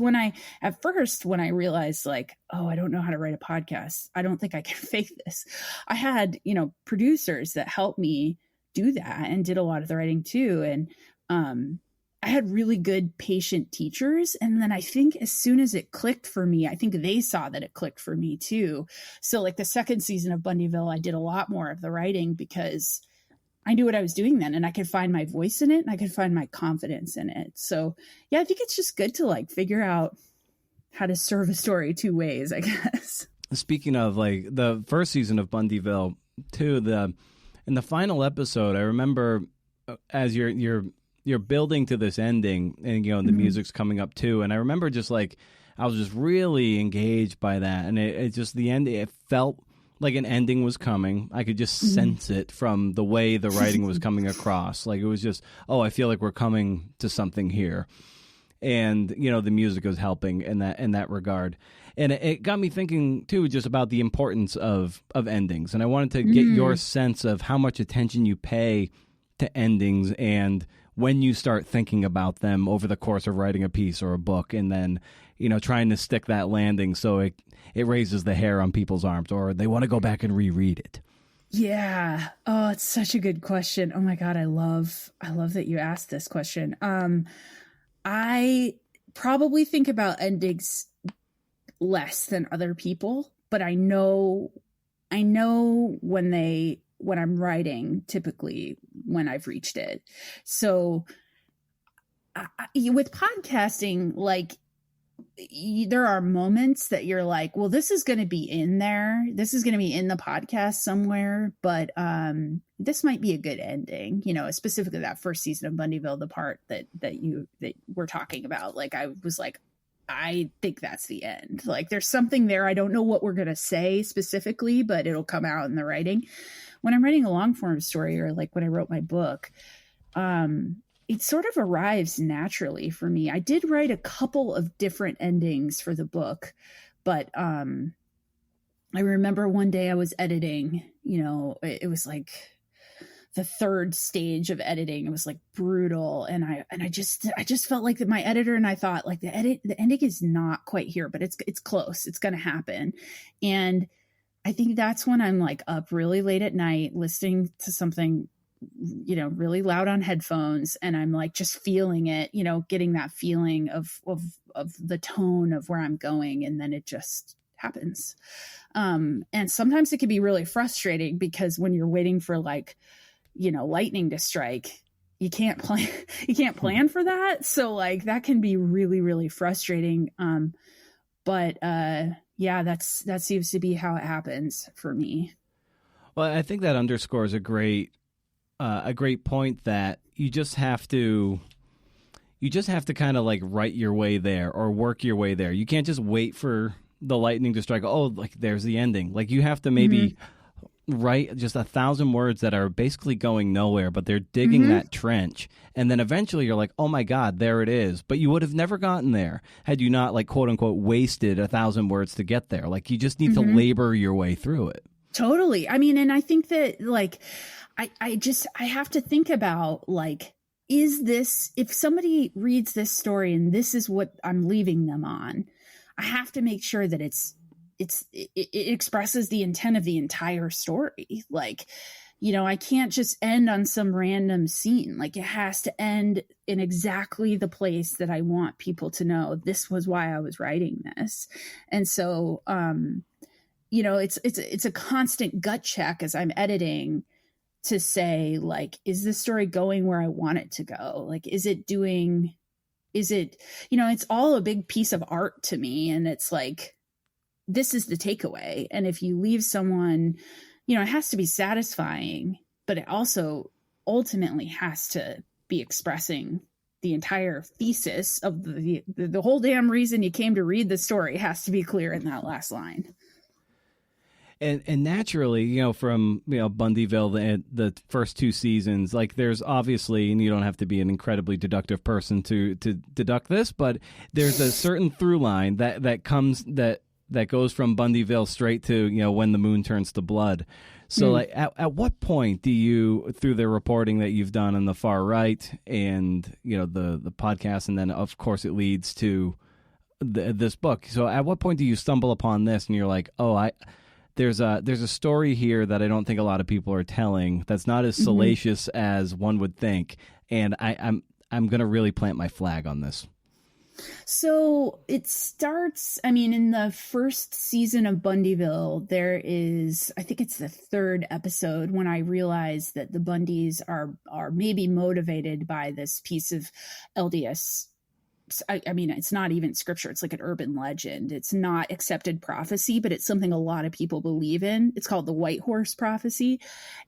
at first when I realized like, oh, I don't know how to write a podcast, I don't think I can fake this, I had, you know, producers that helped me do that and did a lot of the writing too. And I had really good patient teachers. And then I think as soon as it clicked for me, I think they saw that it clicked for me too. So like the second season of Bundyville, I did a lot more of the writing because I knew what I was doing then, and I could find my voice in it, and I could find my confidence in it. So yeah, I think it's just good to like figure out how to serve a story 2 ways, I guess. Speaking of like the first season of Bundyville too, in the final episode, I remember as you're building to this ending, and you know, the music's coming up too, and I remember just like I was just really engaged by that, and it just, the end, it felt like an ending was coming. I could just sense it from the way the writing was coming across. Like, it was just, oh, I feel like we're coming to something here. And, you know, the music was helping in that regard. And it got me thinking, too, just about the importance of endings. And I wanted to get your sense of how much attention you pay to endings and when you start thinking about them over the course of writing a piece or a book, and then, you know, trying to stick that landing so it raises the hair on people's arms, or they want to go back and reread it. Yeah. Oh, it's such a good question. Oh my God. I love that you asked this question. I probably think about endings less than other people, but I know when I'm writing, typically when I've reached it. So with podcasting, like, there are moments that you're like, well, this is going to be in there. This is going to be in the podcast somewhere, but this might be a good ending, you know, specifically that first season of Bundyville, the part that we're talking about. Like, I was like, I think that's the end. Like, there's something there. I don't know what we're going to say specifically, but it'll come out in the writing. When I'm writing a long form story, or like when I wrote my book, it sort of arrives naturally for me. I did write a couple of different endings for the book, but I remember one day I was editing, you know, it was like the third stage of editing. It was like brutal. And I just felt like that my editor and I thought like the ending is not quite here, but it's close. It's going to happen. And I think that's when I'm like up really late at night listening to something really loud on headphones, and I'm like just feeling it, getting that feeling of the tone of where I'm going, and then it just happens. And sometimes it can be really frustrating because when you're waiting for like, lightning to strike, you can't plan for that. So like that can be really, really frustrating. But yeah, that seems to be how it happens for me. Well, I think that underscores a great point that you just have to kind of like write your way there or work your way there. You can't just wait for the lightning to strike. Oh, like there's the ending. Like you have to maybe write just 1,000 words that are basically going nowhere, but they're digging that trench. And then eventually you're like, oh my God, there it is. But you would have never gotten there had you not, like, quote unquote, wasted 1,000 words to get there. Like you just need to labor your way through it. Totally. I mean, and I think that like, I have to think about like, if somebody reads this story and this is what I'm leaving them on, I have to make sure that it expresses the intent of the entire story. Like, I can't just end on some random scene. Like it has to end in exactly the place that I want people to know this was why I was writing this. And so, it's a constant gut check as I'm editing to say, like, is this story going where I want it to go? Like, it's all a big piece of art to me. And it's like, this is the takeaway. And if you leave someone, it has to be satisfying, but it also ultimately has to be expressing the entire thesis of the whole damn reason you came to read the story has to be clear in that last line. And naturally, from Bundyville, the first 2 seasons, like there's obviously, and you don't have to be an incredibly deductive person to deduct this, but there's a certain through line that goes from Bundyville straight to when the moon turns to blood. So like at what point do you, through the reporting that you've done on the far right and the podcast, and then of course it leads to this book. So at what point do you stumble upon this and you're like, oh, there's a story here that I don't think a lot of people are telling that's not as salacious as one would think, and I'm going to really plant my flag on this. So it starts, in the first season of Bundyville, there is, I think it's the 3rd episode, when I realized that the Bundys are maybe motivated by this piece of LDS. It's not even scripture. It's like an urban legend. It's not accepted prophecy, but it's something a lot of people believe in. It's called the White Horse Prophecy.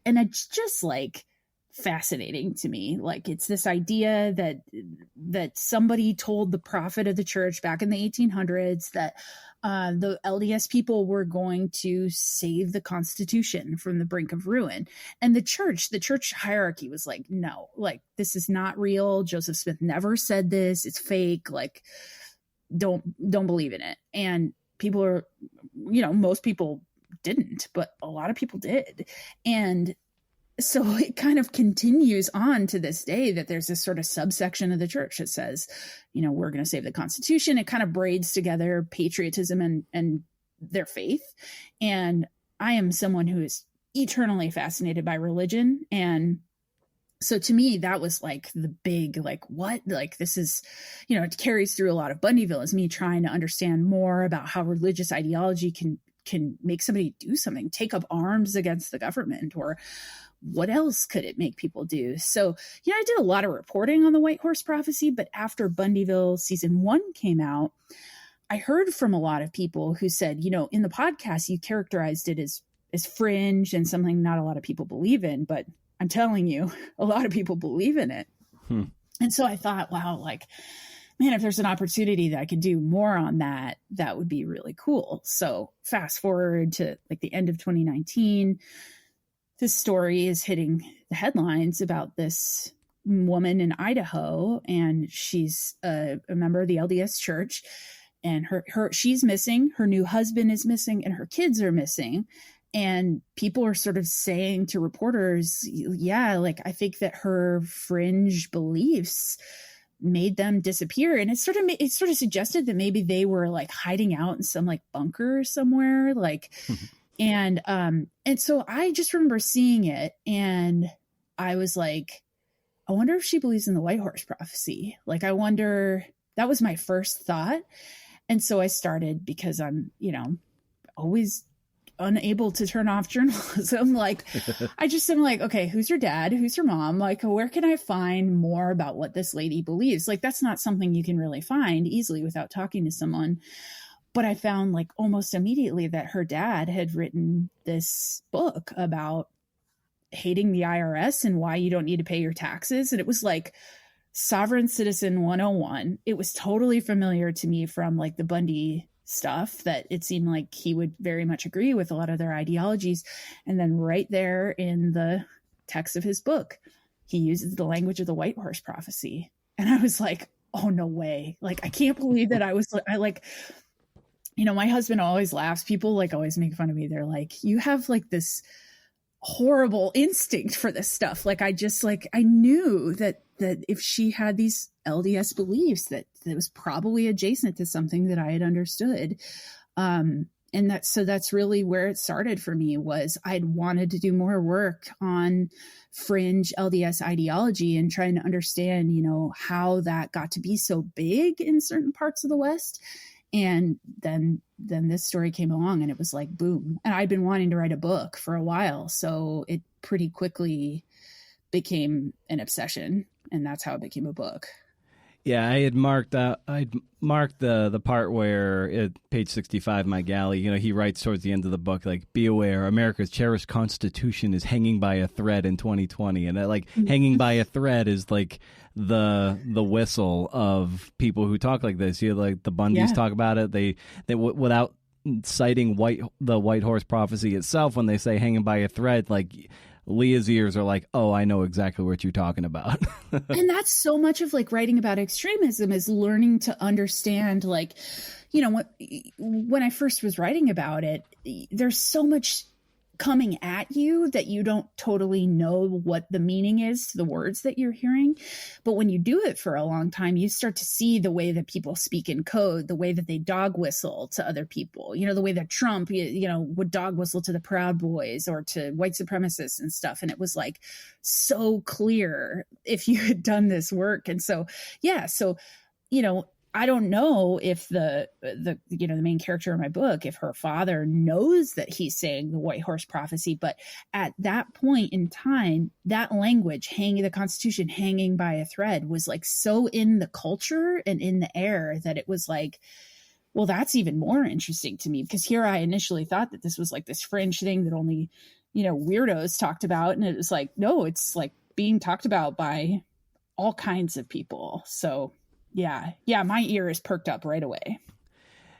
And it's just like fascinating to me. Like it's this idea that somebody told the prophet of the church back in the 1800s that the LDS people were going to save the Constitution from the brink of ruin. And the church hierarchy was like, no, like this is not real. Joseph Smith never said this. It's fake. Like don't believe in it. And people are, most people didn't, but a lot of people did. And so it kind of continues on to this day that there's this sort of subsection of the church that says, we're going to save the Constitution. It kind of braids together patriotism and their faith. And I am someone who is eternally fascinated by religion. And so to me, that was like the big, like, what, like, this is, it carries through a lot of Bundyville is me trying to understand more about how religious ideology can make somebody do something, take up arms against the government, or what else could it make people do? So, I did a lot of reporting on the White Horse Prophecy, but after Bundyville season 1 came out, I heard from a lot of people who said, in the podcast, you characterized it as fringe and something not a lot of people believe in, but I'm telling you, a lot of people believe in it. And so I thought, wow, like, man, if there's an opportunity that I could do more on that, that would be really cool. So fast forward to like the end of 2019, this story is hitting the headlines about this woman in Idaho, and she's a member of the LDS Church, and she's missing. Her new husband is missing, and her kids are missing. And people are sort of saying to reporters, yeah, like, I think that her fringe beliefs made them disappear. And it sort of suggested that maybe they were like hiding out in some like bunker somewhere, like. And so I just remember seeing it, and I was like, I wonder if she believes in the white horse prophecy. Like, I wonder, that was my first thought. And so I started, because I'm, always unable to turn off journalism. Like, I just am like, okay, who's your dad? Who's your mom? Like, where can I find more about what this lady believes? Like, that's not something you can really find easily without talking to someone. But I found, like, almost immediately that her dad had written this book about hating the IRS and why you don't need to pay your taxes. And it was like Sovereign Citizen 101. It was totally familiar to me from, like, the Bundy stuff, that it seemed like he would very much agree with a lot of their ideologies. And then right there in the text of his book, he uses the language of the white horse prophecy. And I was like, oh, no way. Like, I can't believe that my husband always laughs. People, like, always make fun of me. They're like, you have, like, this horrible instinct for this stuff. Like, I just, like, I knew that if she had these LDS beliefs, that was probably adjacent to something that I had understood. And that's really where it started for me. Was I'd wanted to do more work on fringe LDS ideology and trying to understand, how that got to be so big in certain parts of the West. And then this story came along, and it was like, boom. And I'd been wanting to write a book for a while. So it pretty quickly became an obsession, and that's how it became a book. Yeah, I'd marked the part where at page 65, my galley, he writes towards the end of the book, like, be aware, America's cherished constitution is hanging by a thread in 2020. And hanging by a thread is like the whistle of people who talk like this. Like the Bundys talk about it. They without citing the white horse prophecy itself, when they say hanging by a thread, like, Leah's ears are like, oh, I know exactly what you're talking about. And that's so much of, like, writing about extremism, is learning to understand, like, when I first was writing about it, there's so much coming at you that you don't totally know what the meaning is to the words that you're hearing. But when you do it for a long time, you start to see the way that people speak in code, the way that they dog whistle to other people, the way that Trump, would dog whistle to the Proud Boys or to white supremacists and stuff. And it was, like, so clear if you had done this work. And so, I don't know if the main character in my book, if her father knows that he's saying the white horse prophecy, but at that point in time, that language, the Constitution hanging by a thread, was, like, so in the culture and in the air that it was like, well, that's even more interesting to me, because here I initially thought that this was, like, this fringe thing that only, weirdos talked about. And it was like, no, it's, like, being talked about by all kinds of people. So yeah, my ear is perked up right away.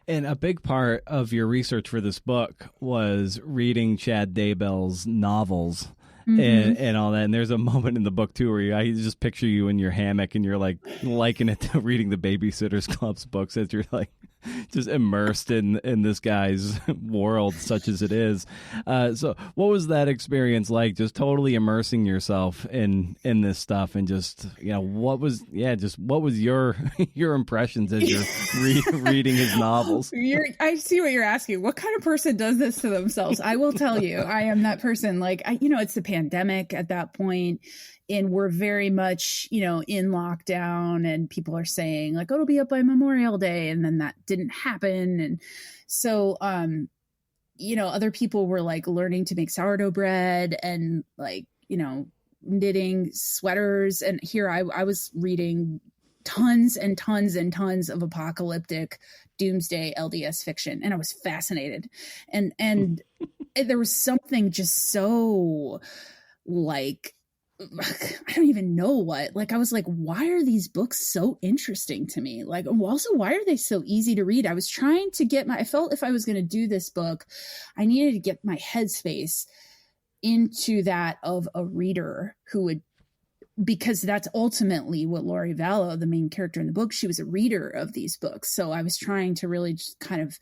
And a big part of your research for this book was reading Chad Daybell's novels. And all that. And there's a moment in the book, too, where I just picture you in your hammock and you're, like, liking it to reading the Babysitter's Club's books as you're, like, just immersed in this guy's world, such as it is. So what was that experience like, just totally immersing yourself in this stuff? And just, what was your impressions as you're reading his novels? I see what you're asking. What kind of person does this to themselves? I will tell you, I am that person. Like, it's the pandemic at that point, and we're very much, in lockdown, and people are saying, like, oh, it'll be up by Memorial Day. And then that didn't happen. And so, other people were, like, learning to make sourdough bread and, like, knitting sweaters. And here I was reading tons and tons and tons of apocalyptic doomsday LDS fiction. And I was fascinated. And there was something just so, like, I don't even know what, like, I was like, why are these books so interesting to me? Like, also, why are they so easy to read? I was trying to I felt if I was going to do this book, I needed to get my headspace into that of a reader who would, because that's ultimately what Lori Vallow, the main character in the book, she was a reader of these books. So I was trying to really just kind of,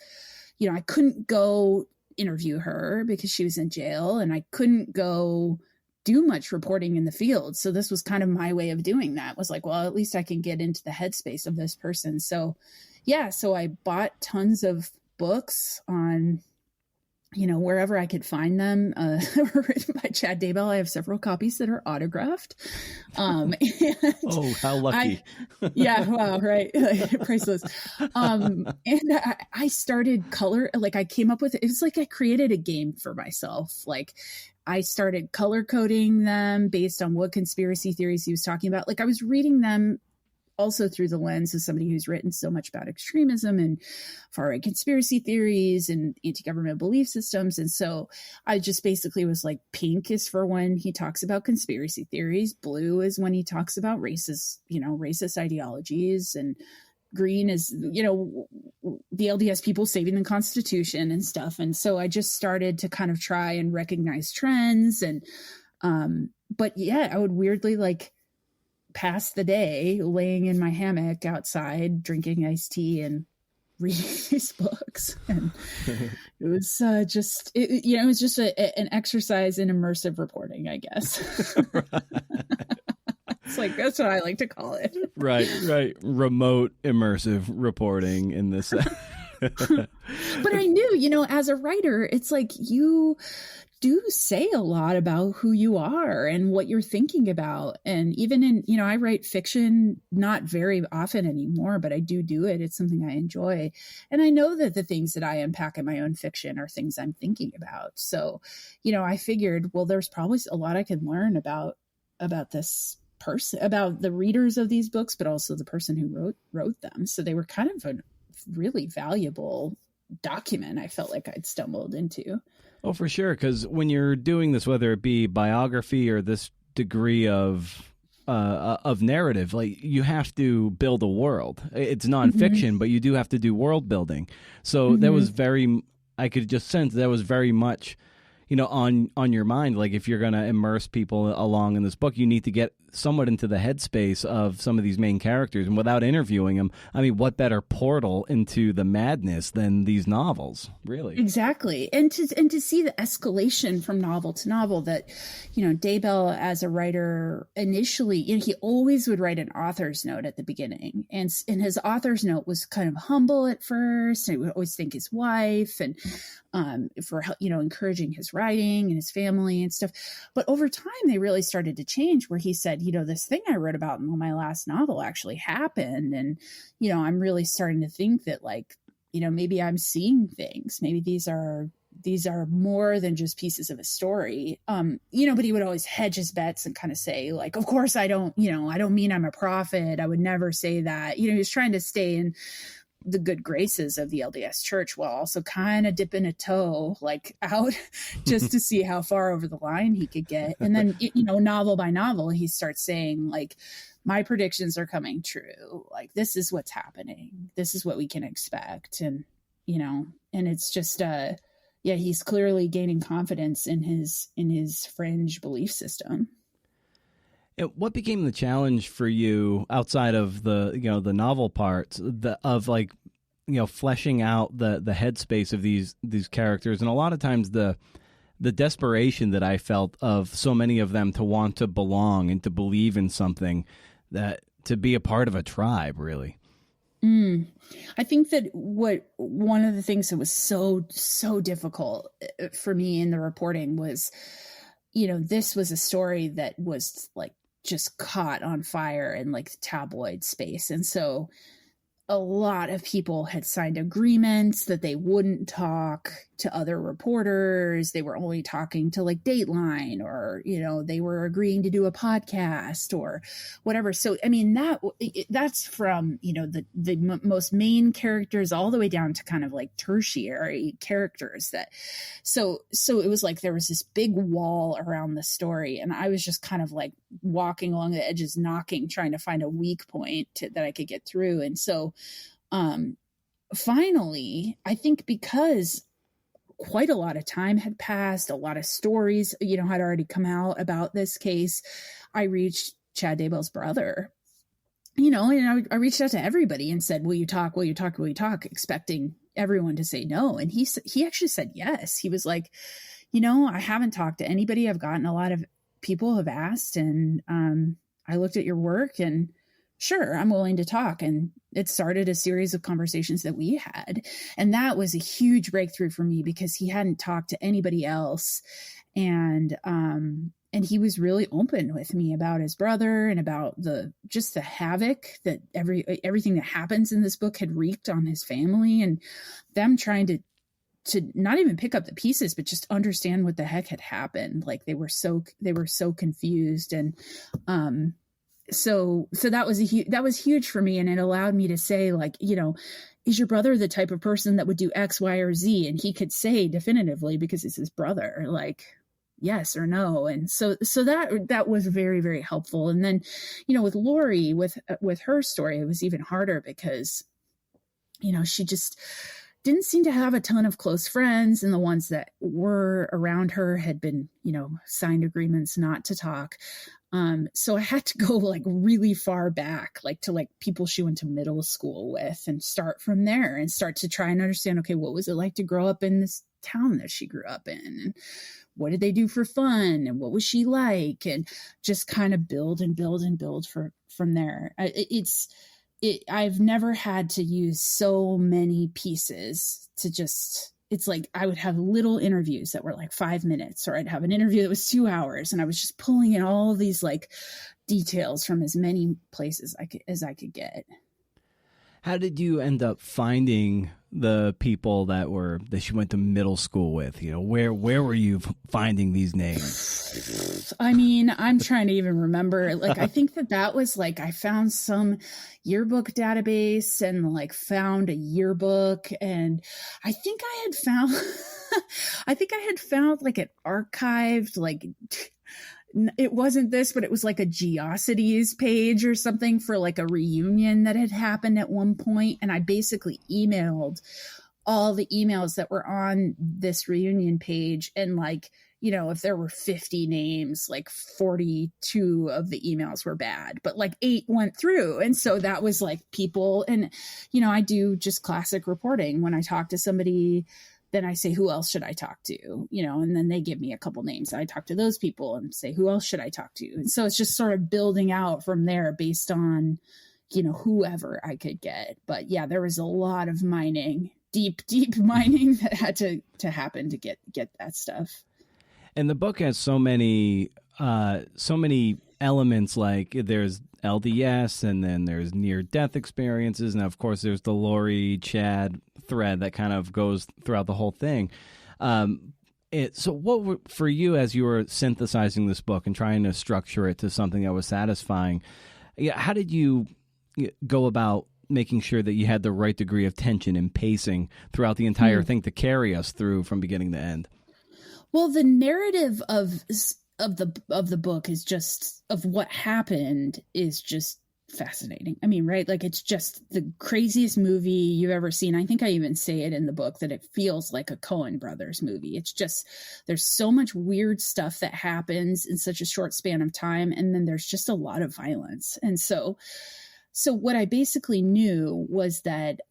I couldn't go interview her because she was in jail, and I couldn't go do much reporting in the field. So this was kind of my way of doing that, was like, well, at least I can get into the headspace of this person. So I bought tons of books on wherever I could find them, written by Chad Daybell. I have several copies that are autographed. And Oh, how lucky. yeah, wow, right. Priceless. And I started I came up with, it was like I created a game for myself. Like I started color coding them based on what conspiracy theories he was talking about. Like I was reading them also through the lens of somebody who's written so much about extremism and far-right conspiracy theories and anti-government belief systems. And so I just basically was like, pink is for when he talks about conspiracy theories. Blue is when he talks about racist ideologies. And green is, the LDS people saving the Constitution and stuff. And so I just started to kind of try and recognize trends. And, but yeah, I would weirdly pass the day laying in my hammock outside drinking iced tea and reading these books, and it was it was just an exercise in immersive reporting, I guess. It's like, that's what I like to call it. Right. Remote immersive reporting in this. But I knew, as a writer, it's like you do say a lot about who you are and what you're thinking about. And even in, I write fiction not very often anymore, but I do it. It's something I enjoy. And I know that the things that I unpack in my own fiction are things I'm thinking about. So, I figured, well, there's probably a lot I could learn about this person, about the readers of these books, but also the person who wrote them. So they were kind of a really valuable document I felt like I'd stumbled into. Oh, for sure. Because when you're doing this, whether it be biography or this degree of narrative, like you have to build a world. It's nonfiction, but you do have to do world building. So that was I could just sense that was very much, on your mind. Like if you're going to immerse people along in this book, you need to get somewhat into the headspace of some of these main characters. And without interviewing them, I mean, what better portal into the madness than these novels, really? Exactly. And to see the escalation from novel to novel that, Daybell as a writer initially, he always would write an author's note at the beginning. And his author's note was kind of humble at first. And he would always thank his wife and for, encouraging his writing and his family and stuff. But over time, they really started to change where he said, this thing I wrote about in my last novel actually happened. And, I'm really starting to think that maybe I'm seeing things. Maybe these are more than just pieces of a story. But he would always hedge his bets and kind of say of course I don't mean I'm a prophet. I would never say that. He was trying to stay in the good graces of the LDS Church while also kind of dipping a toe out just to see how far over the line he could get. And then, novel by novel, he starts saying my predictions are coming true. This is what's happening. This is what we can expect. And, and it's just, he's clearly gaining confidence in his fringe belief system. And what became the challenge for you outside of the novel parts fleshing out the headspace of these characters, and a lot of times the desperation that I felt of so many of them to want to belong and to believe in something, that to be a part of a tribe, really. I think that one of the things that was so difficult for me in the reporting was, this was a story that was just caught on fire in the tabloid space. And so a lot of people had signed agreements that they wouldn't talk to other reporters. They were only talking to Dateline, or, they were agreeing to do a podcast or whatever. So, I mean, that's from, the most main characters all the way down to kind of tertiary characters so it was there was this big wall around the story. And I was just kind of walking along the edges, knocking, trying to find a weak point that I could get through. And so, finally, I think because quite a lot of time had passed, a lot of stories, had already come out about this case, I reached Chad Daybell's brother, and I reached out to everybody and said, will you talk, expecting everyone to say no. And he actually said yes. He was like, I haven't talked to anybody. I've gotten a lot of people have asked, and I looked at your work, and sure, I'm willing to talk. And it started a series of conversations that we had. And that was a huge breakthrough for me because he hadn't talked to anybody else. And he was really open with me about his brother and about the havoc that everything that happens in this book had wreaked on his family, and them trying to not even pick up the pieces, but just understand what the heck had happened. Like they were so confused. And, so that was huge for me. And it allowed me to say, like, is your brother the type of person that would do X, Y, or Z? And he could say definitively, because it's his brother, like, yes or no. And so that was very, very helpful. And then, with Lori, with her story, it was even harder because, she just didn't seem to have a ton of close friends, and the ones that were around her had been, signed agreements not to talk. So I had to go like really far back, like to like people she went to middle school with, and start from there and start to try and understand, okay, what was it like to grow up in this town that she grew up in? And what did they do for fun? And what was she like? And just kind of build and build and build from there. I've never had to use so many pieces to just, it's like I would have little interviews that were like 5 minutes, or I'd have an interview that was 2 hours, and I was just pulling in all of these like details from as many places as I could get. How did you end up finding the people that she went to middle school with? Where were you finding these names? I mean, I'm trying to even remember. Like, I think that was like, I found some yearbook database and like found a yearbook, and I think I had found like an archived, like, it wasn't this, but it was like a Geocities page or something for like a reunion that had happened at one point. And I basically emailed all the emails that were on this reunion page. And like, if there were 50 names, like 42 of the emails were bad, but like 8 went through. And so that was like people. And, I do just classic reporting. When I talk to somebody, then I say, who else should I talk to? And then they give me a couple names. I talk to those people and say, who else should I talk to? And so it's just sort of building out from there based on, whoever I could get. But yeah, there was a lot of mining, deep mining that had to happen to get that stuff. And the book has so many elements, like there's LDS, and then there's near-death experiences, and of course there's the Lori Chad thread that kind of goes throughout the whole thing. So what for you, as you were synthesizing this book and trying to structure it to something that was satisfying, how did you go about making sure that you had the right degree of tension and pacing throughout the entire thing to carry us through from beginning to end? Well, the narrative of the book is just, of what happened, is just fascinating. I mean, right? Like, it's just the craziest movie you've ever seen. I think I even say it in the book that it feels like a Coen Brothers movie. It's just, there's so much weird stuff that happens in such a short span of time. And then there's just a lot of violence. And so what I basically knew was that,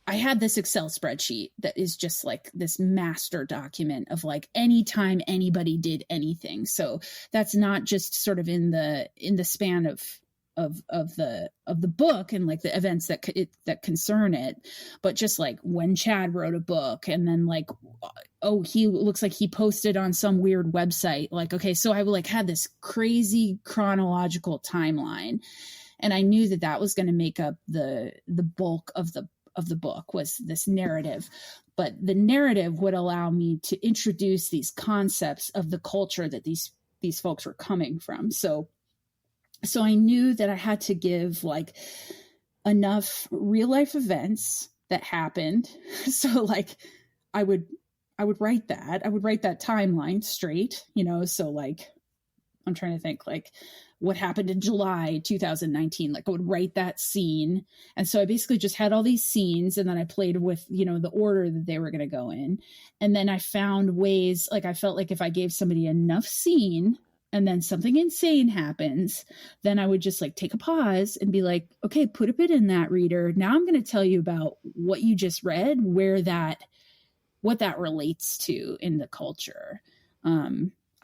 I had this Excel spreadsheet that is just like this master document of like anytime anybody did anything. So that's not just sort of in the span of the book and like the events that concern it, but just like when Chad wrote a book, and then like, oh, he looks like he posted on some weird website. Like, okay, so I like had this crazy chronological timeline, and I knew that was going to make up the bulk of the book, was this narrative. But the narrative would allow me to introduce these concepts of the culture that these folks were coming from. So I knew that I had to give like enough real life events that happened. So like I would write that. I would write that timeline straight, so like I'm trying to think like what happened in July 2019. Like I would write that scene. And so I basically just had all these scenes, and then I played with, the order that they were going to go in. And then I found ways, like I felt like if I gave somebody enough scene and then something insane happens, then I would just like take a pause and be like, okay, put a bit in that, reader. Now I'm going to tell you about what you just read, what that relates to in the culture.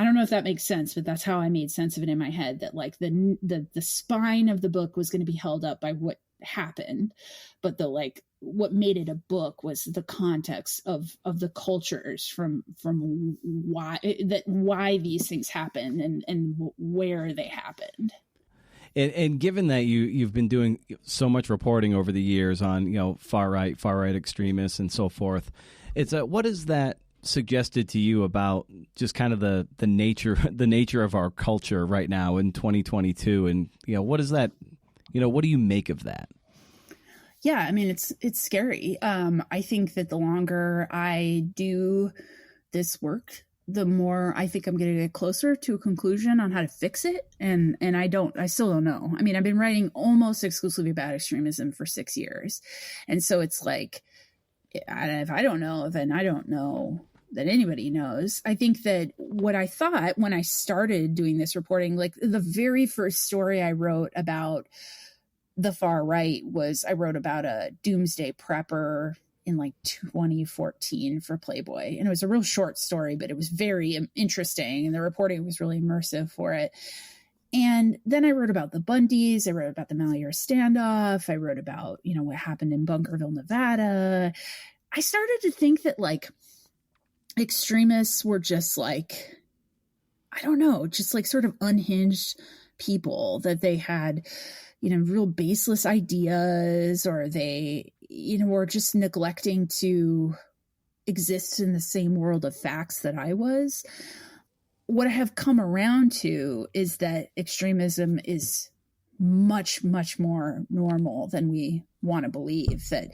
I don't know if that makes sense, but that's how I made sense of it in my head, that like the spine of the book was going to be held up by what happened, but the like what made it a book was the context of the cultures from why these things happen and where they happened. And given that you've been doing so much reporting over the years on, you know, far right extremists and so forth, it's what is that suggested to you about just kind of the nature of our culture right now in 2022, and you know, what is that, you know, what do you make of that? Yeah, I mean, it's scary. I think that the longer I do this work, the more I think I'm going to get closer to a conclusion on how to fix it. And I still don't know. I mean, I've been writing almost exclusively about extremism for 6 years. And so it's like, if I don't know, then I don't know that anybody knows. I think that what I thought when I started doing this reporting, like the very first story I wrote about the far right was I wrote about a doomsday prepper in like 2014 for Playboy. And it was a real short story, but it was very interesting. And the reporting was really immersive for it. And then I wrote about the Bundys. I wrote about the Malheur standoff. I wrote about, you know, what happened in Bunkerville, Nevada. I started to think that like extremists were just like, I don't know, just like sort of unhinged people, that they had, you know, real baseless ideas, or they, you know, were just neglecting to exist in the same world of facts that I was. What I have come around to is that extremism is much, much more normal than we want to believe. That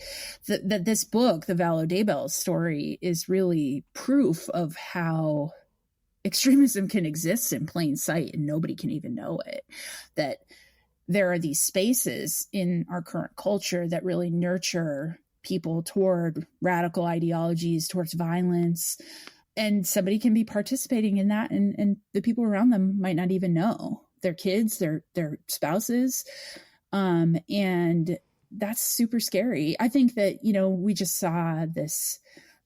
this book, the Vallow Daybell story, is really proof of how extremism can exist in plain sight and nobody can even know it. That there are these spaces in our current culture that really nurture people toward radical ideologies, towards violence, and somebody can be participating in that, and the people around them might not even know. Their kids, their spouses, and that's super scary. I think that, you know, we just saw this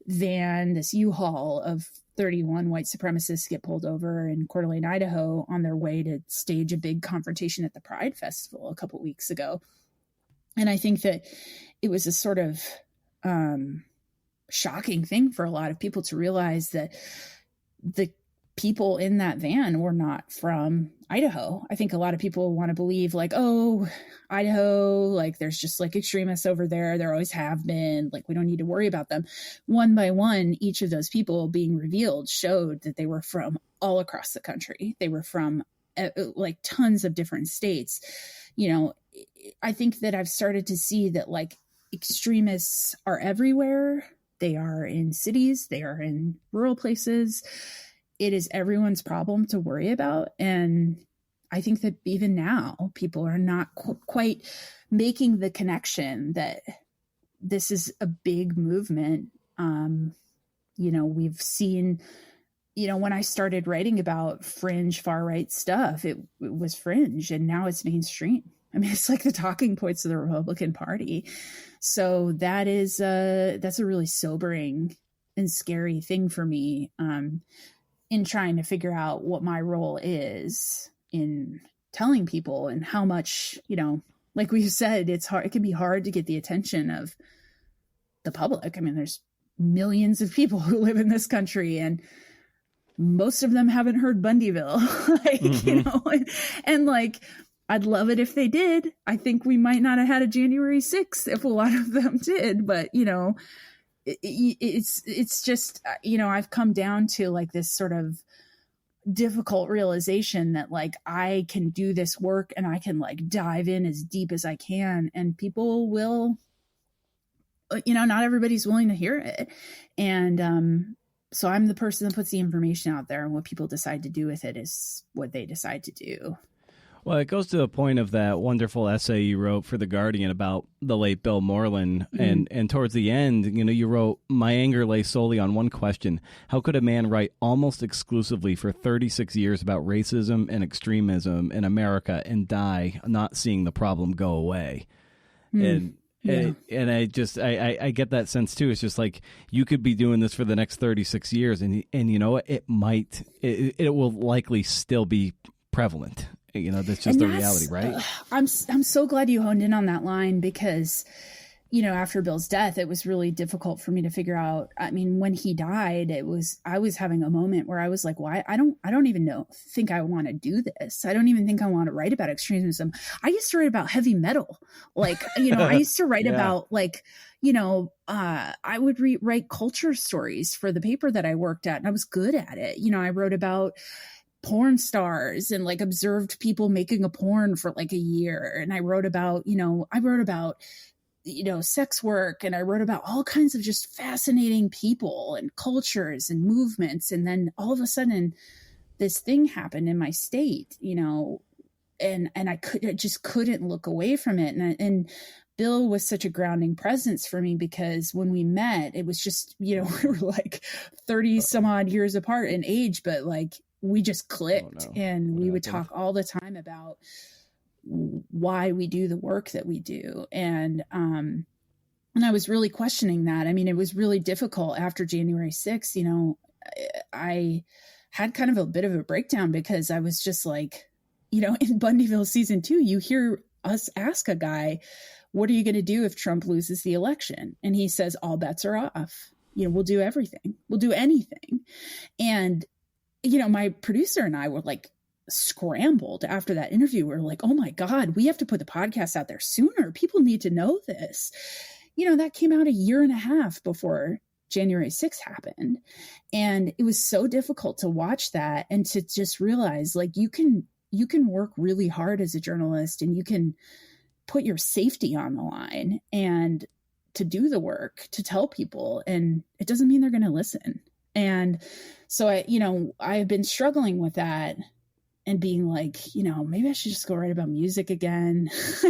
van, this U-Haul of 31 white supremacists get pulled over in Coeur d'Alene, Idaho, on their way to stage a big confrontation at the Pride Festival a couple weeks ago. And I think that it was a sort of shocking thing for a lot of people to realize that the people in that van were not from Idaho. I think a lot of people want to believe like, oh, Idaho, like there's just like extremists over there. There always have been, like, we don't need to worry about them. One by one, each of those people being revealed showed that they were from all across the country. They were from like tons of different states. You know, I think that I've started to see that like extremists are everywhere. They are in cities, they are in rural places. It is everyone's problem to worry about. And I think that even now, people are not quite making the connection that this is a big movement. You know, we've seen, you know, when I started writing about fringe far right stuff, it was fringe, and now it's mainstream. I mean, it's like the talking points of the Republican Party. So that is that's a really sobering and scary thing for me. In trying to figure out what my role is in telling people, and how much, you know, like we've said, it's hard. It can be hard to get the attention of the public. I mean, there's millions of people who live in this country, and most of them haven't heard Bundyville, like, you know, and like, I'd love it if they did. I think we might not have had a January 6th if a lot of them did, but you know, it's just, you know, I've come down to like this sort of difficult realization that like I can do this work and I can like dive in as deep as I can, and people will, you know, not everybody's willing to hear it. And so I'm the person that puts the information out there, and what people decide to do with it is what they decide to do. Well, it goes to the point of that wonderful essay you wrote for The Guardian about the late Bill Moreland. And towards the end, you know, you wrote, "My anger lay solely on one question. How could a man write almost exclusively for 36 years about racism and extremism in America and die not seeing the problem go away?" And Yeah. And I get that sense too. It's just like, you could be doing this for the next 36 years and you know what, it will likely still be prevalent. You know, that's just the reality, right? I'm so glad you honed in on that line, because, you know, after Bill's death, it was really difficult for me to figure out. I mean, when he died, I was having a moment where I was like, why? I don't even think I want to do this. I don't even think I want to write about extremism. I used to write about heavy metal. Like, you know, I used to write about, like, you know, I would write culture stories for the paper that I worked at, and I was good at it. You know, I wrote about porn stars and like observed people making a porn for like a year. And I wrote about, sex work, and I wrote about all kinds of just fascinating people and cultures and movements. And then all of a sudden this thing happened in my state, you know, and I just couldn't look away from it. And Bill was such a grounding presence for me, because when we met, it was just, you know, we were like 30 some odd years apart in age, but like we just clicked. And we would talk all the time about why we do the work that we do. And I was really questioning that. I mean, it was really difficult after January 6th. You know, I had kind of a bit of a breakdown, because I was just like, you know, in Bundyville season 2, you hear us ask a guy, what are you going to do if Trump loses the election? And he says, all bets are off. You know, we'll do everything. We'll do anything. And, you know, my producer and I were like, scrambled after that interview. We're like, oh my God, we have to put the podcast out there sooner. People need to know this. You know, that came out a year and a half before January 6th happened. And it was so difficult to watch that and to just realize, like, you can work really hard as a journalist, and you can put your safety on the line and to do the work, to tell people, and it doesn't mean they're going to listen. And so I've been struggling with that, and being like, you know, maybe I should just go write about music again.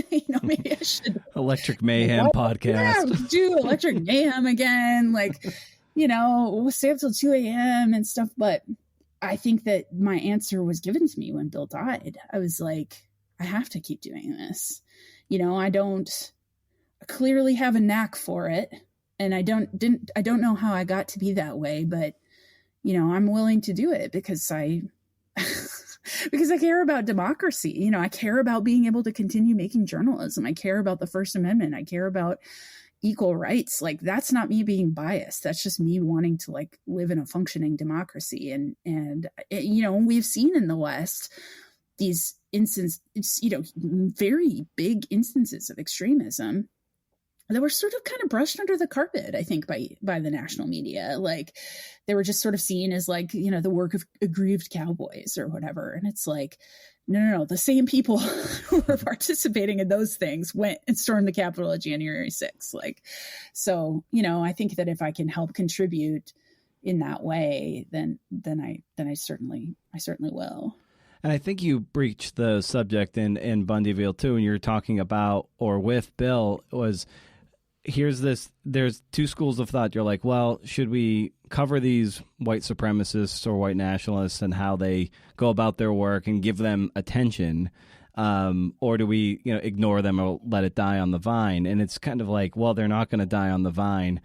You know, maybe I should Electric Mayhem podcast. Yeah, do Electric Mayhem again. Like, you know, we'll stay up till 2 a.m. and stuff. But I think that my answer was given to me when Bill died. I was like, I have to keep doing this. You know, I don't clearly have a knack for it. And I don't know how I got to be that way, but, you know, I'm willing to do it because because I care about democracy. You know, I care about being able to continue making journalism. I care about the First Amendment. I care about equal rights. Like, that's not me being biased. That's just me wanting to like live in a functioning democracy. And you know, we've seen in the West these instances, you know, very big instances of extremism that were sort of kind of brushed under the carpet, I think, by the national media. Like, they were just sort of seen as like, you know, the work of aggrieved cowboys or whatever. And it's like, no. The same people who were participating in those things went and stormed the Capitol at January 6th. Like, so, you know, I think that if I can help contribute in that way, then I certainly will. And I think you breached the subject in Bundyville too, and you're talking about, or with Bill, was, there's two schools of thought. You're like, well, should we cover these white supremacists or white nationalists and how they go about their work and give them attention? Or do we, you know, ignore them or let it die on the vine? And it's kind of like, well, they're not going to die on the vine.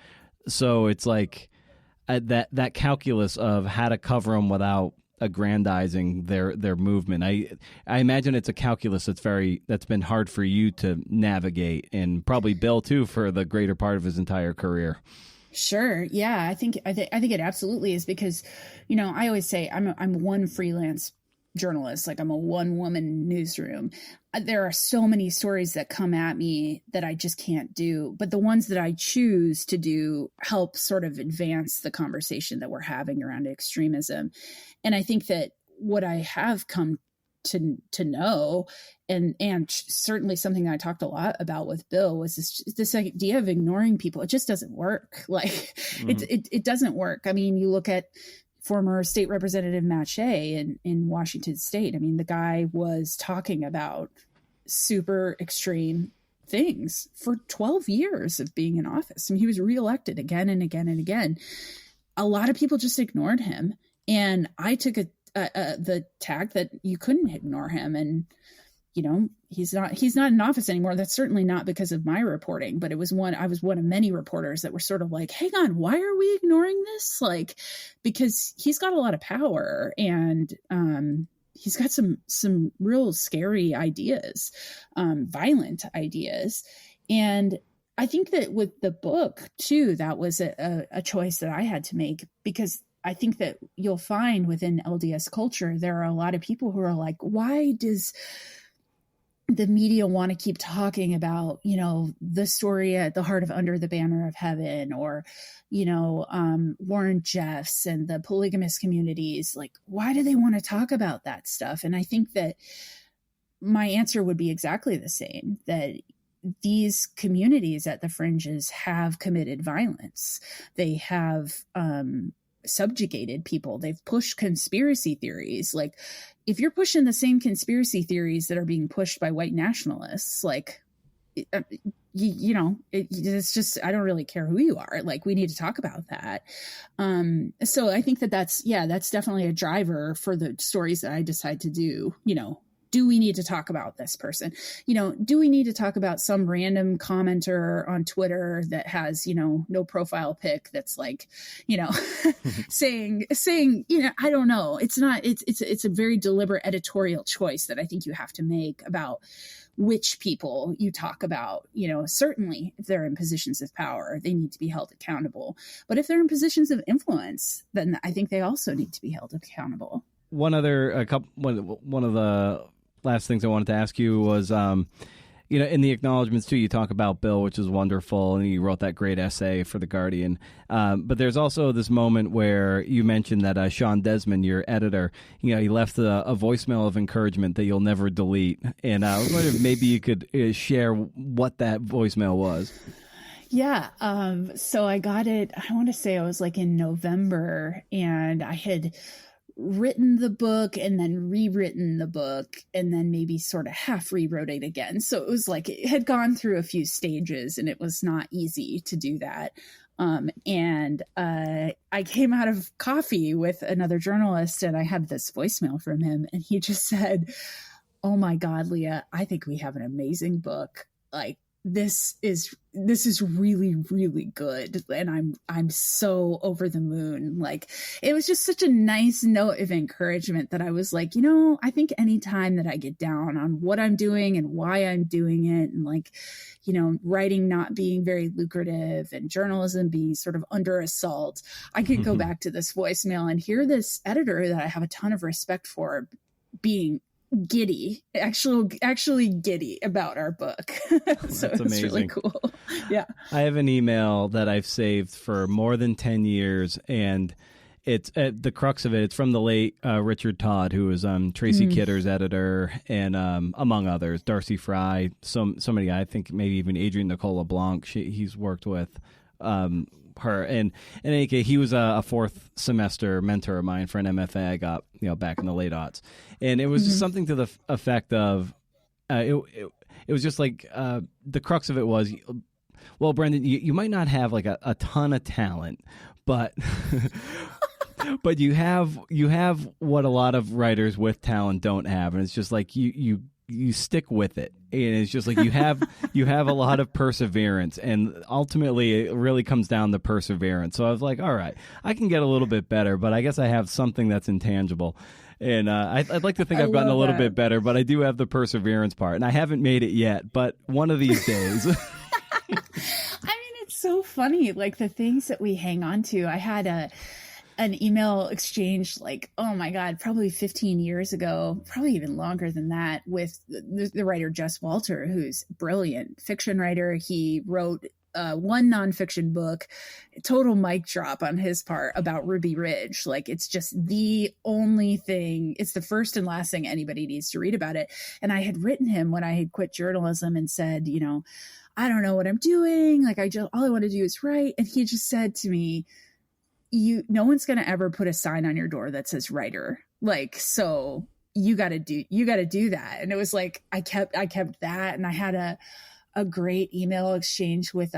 So it's like that calculus of how to cover them without aggrandizing their movement. I imagine it's a calculus that's been hard for you to navigate, and probably Bill too for the greater part of his entire career. Sure. Yeah, I think it absolutely is, because, you know, I always say I'm one freelance journalist. Like, I'm a one-woman newsroom. There are so many stories that come at me that I just can't do, but the ones that I choose to do help sort of advance the conversation that we're having around extremism. And I think that what I have come to know, and certainly something that I talked a lot about with Bill, was this idea of ignoring people. It just doesn't work. Like, it doesn't work. I mean, you look at former state representative Matt Shea in Washington State. I mean, the guy was talking about super extreme things for 12 years of being in office. I mean, he was reelected again and again and again. A lot of people just ignored him. And I took the tag that you couldn't ignore him. And, he's not in office anymore. That's certainly not because of my reporting, but I was one of many reporters that were sort of like, hang on, why are we ignoring this? Like, because he's got a lot of power, and he's got some real scary ideas, violent ideas. And I think that with the book too, that was a choice that I had to make, because I think that you'll find within LDS culture, there are a lot of people who are like, why does the media want to keep talking about, the story at the heart of Under the Banner of Heaven, or, Warren Jeffs and the polygamous communities? Like, why do they want to talk about that stuff? And I think that my answer would be exactly the same, that these communities at the fringes have committed violence. They have subjugated people. They've pushed conspiracy theories. Like, if you're pushing the same conspiracy theories that are being pushed by white nationalists, like, it's just, I don't really care who you are. Like, we need to talk about that. So I think that's definitely a driver for the stories that I decide to do. Do we need to talk about this person? Do we need to talk about some random commenter on Twitter that has, no profile pic that's like, saying, I don't know. It's a very deliberate editorial choice that I think you have to make about which people you talk about. Certainly if they're in positions of power, they need to be held accountable. But if they're in positions of influence, then I think they also need to be held accountable. One of the last things I wanted to ask you was, in the acknowledgments too, you talk about Bill, which is wonderful, and you wrote that great essay for The Guardian. But there's also this moment where you mentioned that Sean Desmond, your editor, he left a voicemail of encouragement that you'll never delete. And I was wondering if maybe you could share what that voicemail was. Yeah. So I got it, I want to say it was like in November, and I had written the book and then rewritten the book and then maybe sort of half rewrote it again. So it was like it had gone through a few stages, and it was not easy to do that. And I came out of coffee with another journalist, and I had this voicemail from him, and he just said, "Oh my God, Leah, I think we have an amazing book. Like, this is really, really good. And I'm so over the moon." Like, it was just such a nice note of encouragement that I was like, I think anytime that I get down on what I'm doing and why I'm doing it, and like, writing not being very lucrative and journalism being sort of under assault, I could go back to this voicemail and hear this editor that I have a ton of respect for being giddy, actually giddy about our book. So it's amazing. Really cool. Yeah. I have an email that I've saved for more than 10 years, and it's at the crux of it. It's from the late Richard Todd, who was Tracy Kidder's editor, and among others, Darcy Fry, somebody, I think maybe even Adrienne Nicole LeBlanc, he's worked with. Her, and in any case, he was a fourth semester mentor of mine for an MFA I got back in the late aughts, and it was just something to the effect of it was just like the crux of it was, well, Brendan, you might not have like a ton of talent, but but you have what a lot of writers with talent don't have, and it's just like you stick with it, and it's just like you have a lot of perseverance, and ultimately it really comes down to perseverance. So I was like, all right, I can get a little bit better, but I guess I have something that's intangible, and I'd like to think I've gotten a little bit better, but I do have the perseverance part, and I haven't made it yet, but one of these days. I mean, it's so funny, like the things that we hang on to. I had an email exchange, like, oh my God, probably 15 years ago, probably even longer than that, with the writer Jess Walter, who's a brilliant fiction writer. He wrote one nonfiction book, total mic drop on his part, about Ruby Ridge. Like, it's just the only thing, it's the first and last thing anybody needs to read about it. And I had written him when I had quit journalism and said, I don't know what I'm doing. Like, all I want to do is write. And he just said to me, no one's going to ever put a sign on your door that says writer. Like, so you got to do that. And it was like, I kept that. And I had a great email exchange with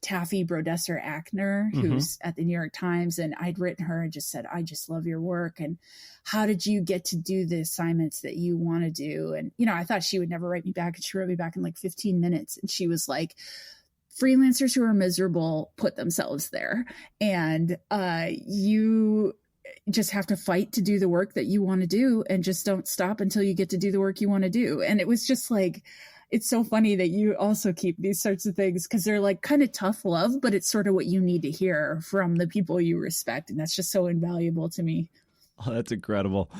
Taffy Brodesser-Ackner, who's at the New York Times. And I'd written her and just said, I just love your work. And how did you get to do the assignments that you want to do? And, I thought she would never write me back. And she wrote me back in like 15 minutes. And she was like, freelancers who are miserable put themselves there. And you just have to fight to do the work that you want to do, and just don't stop until you get to do the work you want to do. And it was just like, it's so funny that you also keep these sorts of things, because they're like kind of tough love, but it's sort of what you need to hear from the people you respect. And that's just so invaluable to me. Oh, that's incredible.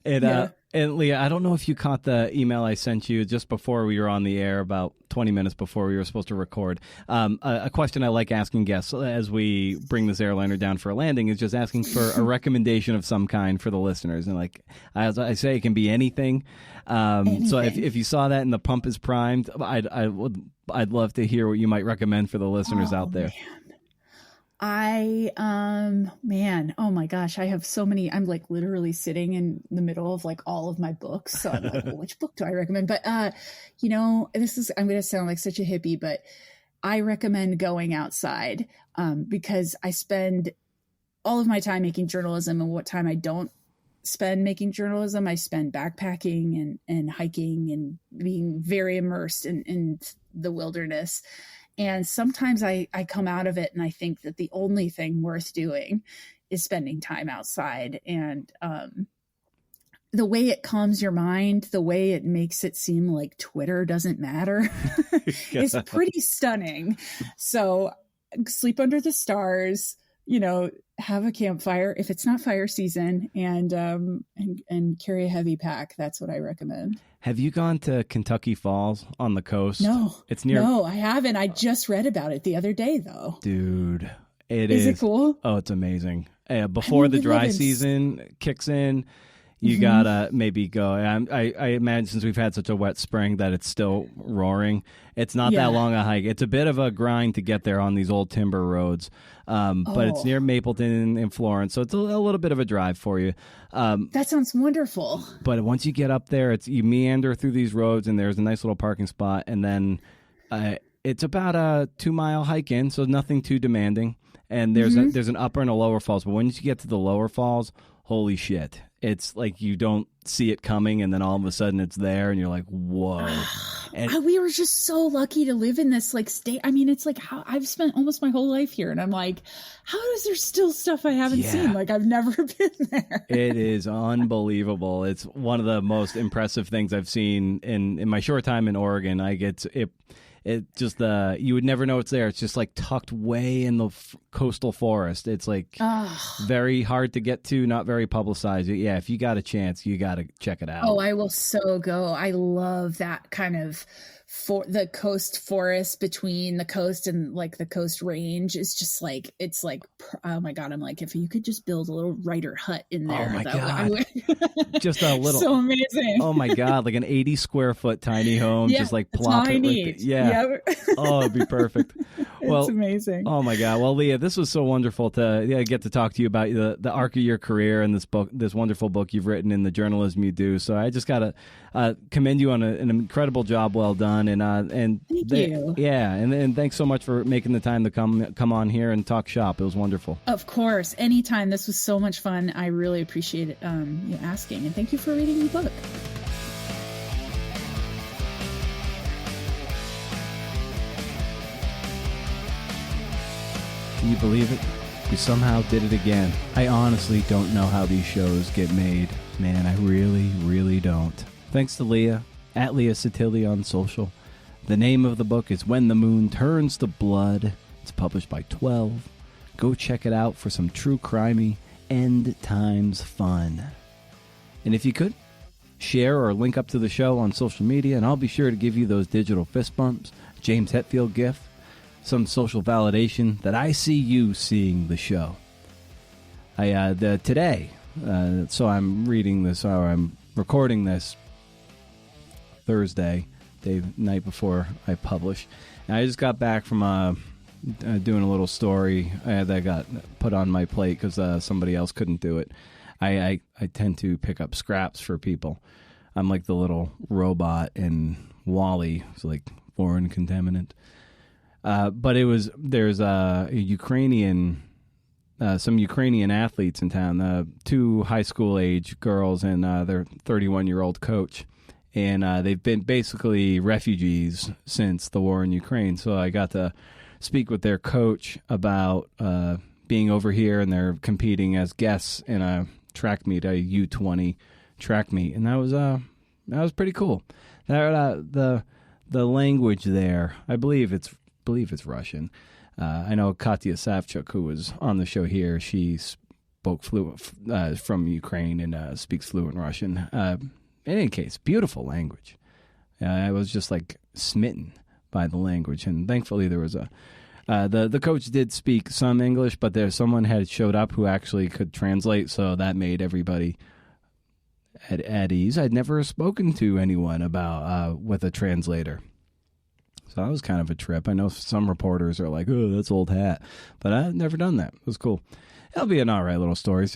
And Leah, I don't know if you caught the email I sent you just before we were on the air, about 20 minutes before we were supposed to record. A question I like asking guests as we bring this airliner down for a landing is just asking for a recommendation of some kind for the listeners. And like as I say, it can be anything. So if you saw that and the pump is primed, I'd love to hear what you might recommend for the listeners out there. Man, oh my gosh, I have so many. I'm like literally sitting in the middle of like all of my books. So I'm like, well, which book do I recommend? But, I'm going to sound like such a hippie, but I recommend going outside, because I spend all of my time making journalism, and what time I don't spend making journalism, I spend backpacking and hiking and being very immersed in the wilderness. And sometimes I come out of it and I think that the only thing worth doing is spending time outside. And the way it calms your mind, the way it makes it seem like Twitter doesn't matter is pretty stunning. So sleep under the stars, have a campfire if it's not fire season, and carry a heavy pack. That's what I recommend. Have you gone to Kentucky Falls on the coast? No, it's near. No, I haven't. I just read about it the other day, though. Dude, is it cool? Oh, it's amazing. Before the dry season kicks in, you gotta maybe go. I imagine since we've had such a wet spring that it's still roaring. It's not that long a hike. It's a bit of a grind to get there on these old timber roads, but it's near Mapleton and Florence, so it's a little bit of a drive for you. That sounds wonderful. But once you get up there, you meander through these roads, and there's a nice little parking spot, and then it's about a 2-mile hike in, so nothing too demanding. And there's an upper and a lower falls, but once you get to the lower falls, holy shit. It's like you don't see it coming, and then all of a sudden it's there, and you're like, whoa. And we were just so lucky to live in this like state. I mean, it's like how I've spent almost my whole life here, and I'm like, how is there still stuff I haven't seen? Like, I've never been there. It is unbelievable. It's one of the most impressive things I've seen in my short time in Oregon. It just you would never know it's there. It's just like tucked way in the coastal forest. It's like very hard to get to, not very publicized. Yeah, if you got a chance, you got to check it out. Oh, I will so go. I love that kind of the coast forest between the coast and like the coast range. Is just like, it's like, oh my God, I'm like, if you could just build a little writer hut in there. Oh my God. Just a little. So amazing. Oh my God, like an 80 square foot tiny home, just like plop it right there. Yeah. Oh, it'd be perfect. Well, it's amazing. Oh my God. Well, Leah, this was so wonderful to get to talk to you about the arc of your career and this wonderful book you've written in the journalism you do. So I just got to commend you on an incredible job well done. And thank you. Yeah. And thanks so much for making the time to come on here and talk shop. It was wonderful. Of course. Anytime. This was so much fun. I really appreciate it, you asking. And thank you for reading the book. Can you believe it? We somehow did it again. I honestly don't know how these shows get made. Man, I really, really don't. Thanks to Leah, at Leah Sottile on social. The name of the book is When the Moon Turns to Blood. It's published by 12. Go check it out for some true crimey end times fun. And if you could, share or link up to the show on social media, and I'll be sure to give you those digital fist bumps, James Hetfield gift, some social validation that I see you seeing the show. Today, so I'm reading this, or I'm recording this Thursday, night before I publish. And I just got back from doing a little story that got put on my plate because somebody else couldn't do it. I tend to pick up scraps for people. I'm like the little robot in Wall-E. It's like foreign contaminant. But there's some Ukrainian athletes in town, 2 high school age girls and their 31-year-old coach. And they've been basically refugees since the war in Ukraine. So I got to speak with their coach about being over here, and they're competing as guests in a track meet, a U20 track meet. And that was pretty cool. The language there, I believe it's Russian. I know Katya Savchuk, who was on the show here, she spoke fluent from Ukraine and speaks fluent Russian. In any case, beautiful language. I was just like smitten by the language, and thankfully there was the coach did speak some English, but someone had showed up who actually could translate, so that made everybody at ease. I'd never spoken to anyone about with a translator. So that was kind of a trip. I know some reporters are like, oh, that's old hat. But I've never done that. It was cool. It'll be an all right little story.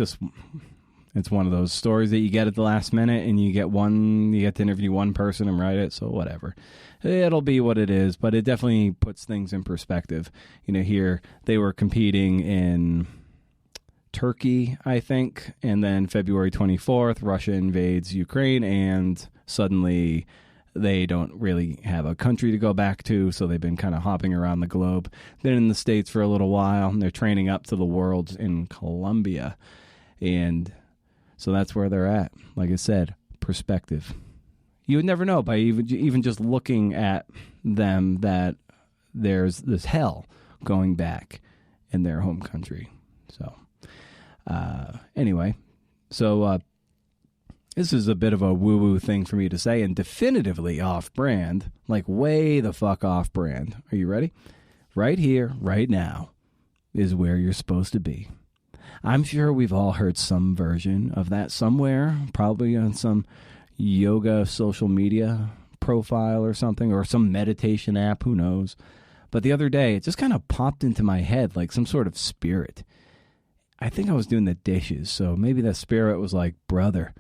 It's one of those stories that you get at the last minute, and you get to interview one person and write it, so whatever. It'll be what it is, but it definitely puts things in perspective. Here they were competing in Turkey, I think, and then February 24th, Russia invades Ukraine, and suddenly they don't really have a country to go back to, so they've been kind of hopping around the globe. Been in the States for a little while, and they're training up to the Worlds in Colombia. And so that's where they're at. Like I said, perspective. You would never know by even just looking at them that there's this hell going back in their home country. So, anyway, this is a bit of a woo-woo thing for me to say, and definitively off-brand, like way the fuck off-brand. Are you ready? Right here, right now, is where you're supposed to be. I'm sure we've all heard some version of that somewhere, probably on some yoga social media profile or something, or some meditation app, who knows. But the other day, it just kind of popped into my head like some sort of spirit. I think I was doing the dishes, so maybe that spirit was like, brother,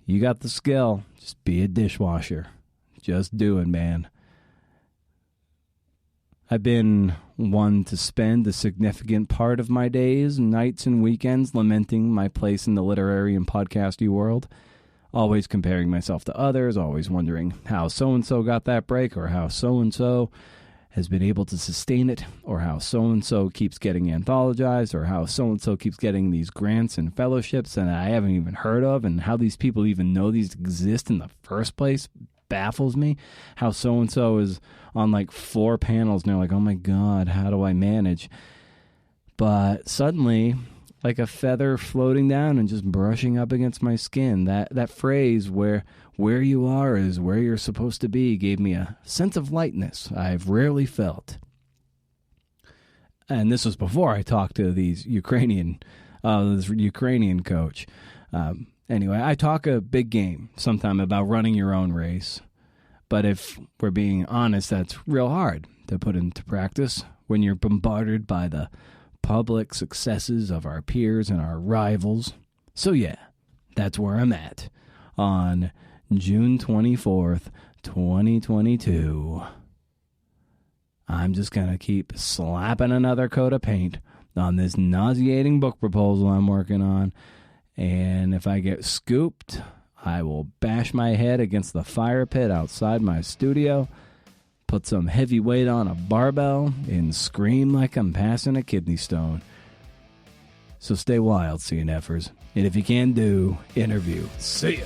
you got the skill. Just be a dishwasher. Just do it, man. I've been one to spend a significant part of my days, nights, and weekends lamenting my place in the literary and podcasty world. Always comparing myself to others, always wondering how so-and-so got that break, or how so-and-so has been able to sustain it, or how so-and-so keeps getting anthologized, or how so-and-so keeps getting these grants and fellowships that I haven't even heard of, and how these people even know these exist in the first place baffles me. How so-and-so is on like 4 panels, and they're like, oh my God, how do I manage? But suddenly, like a feather floating down and just brushing up against my skin, that phrase where you are is where you're supposed to be gave me a sense of lightness I've rarely felt. And this was before I talked to this Ukrainian coach. Anyway, I talk a big game sometime about running your own race. But if we're being honest, that's real hard to put into practice when you're bombarded by the public successes of our peers and our rivals. So yeah, that's where I'm at on June 24th, 2022. I'm just going to keep slapping another coat of paint on this nauseating book proposal I'm working on. And if I get scooped, I will bash my head against the fire pit outside my studio, put some heavy weight on a barbell, and scream like I'm passing a kidney stone. So stay wild, CNFers. And if you can do, interview. See ya.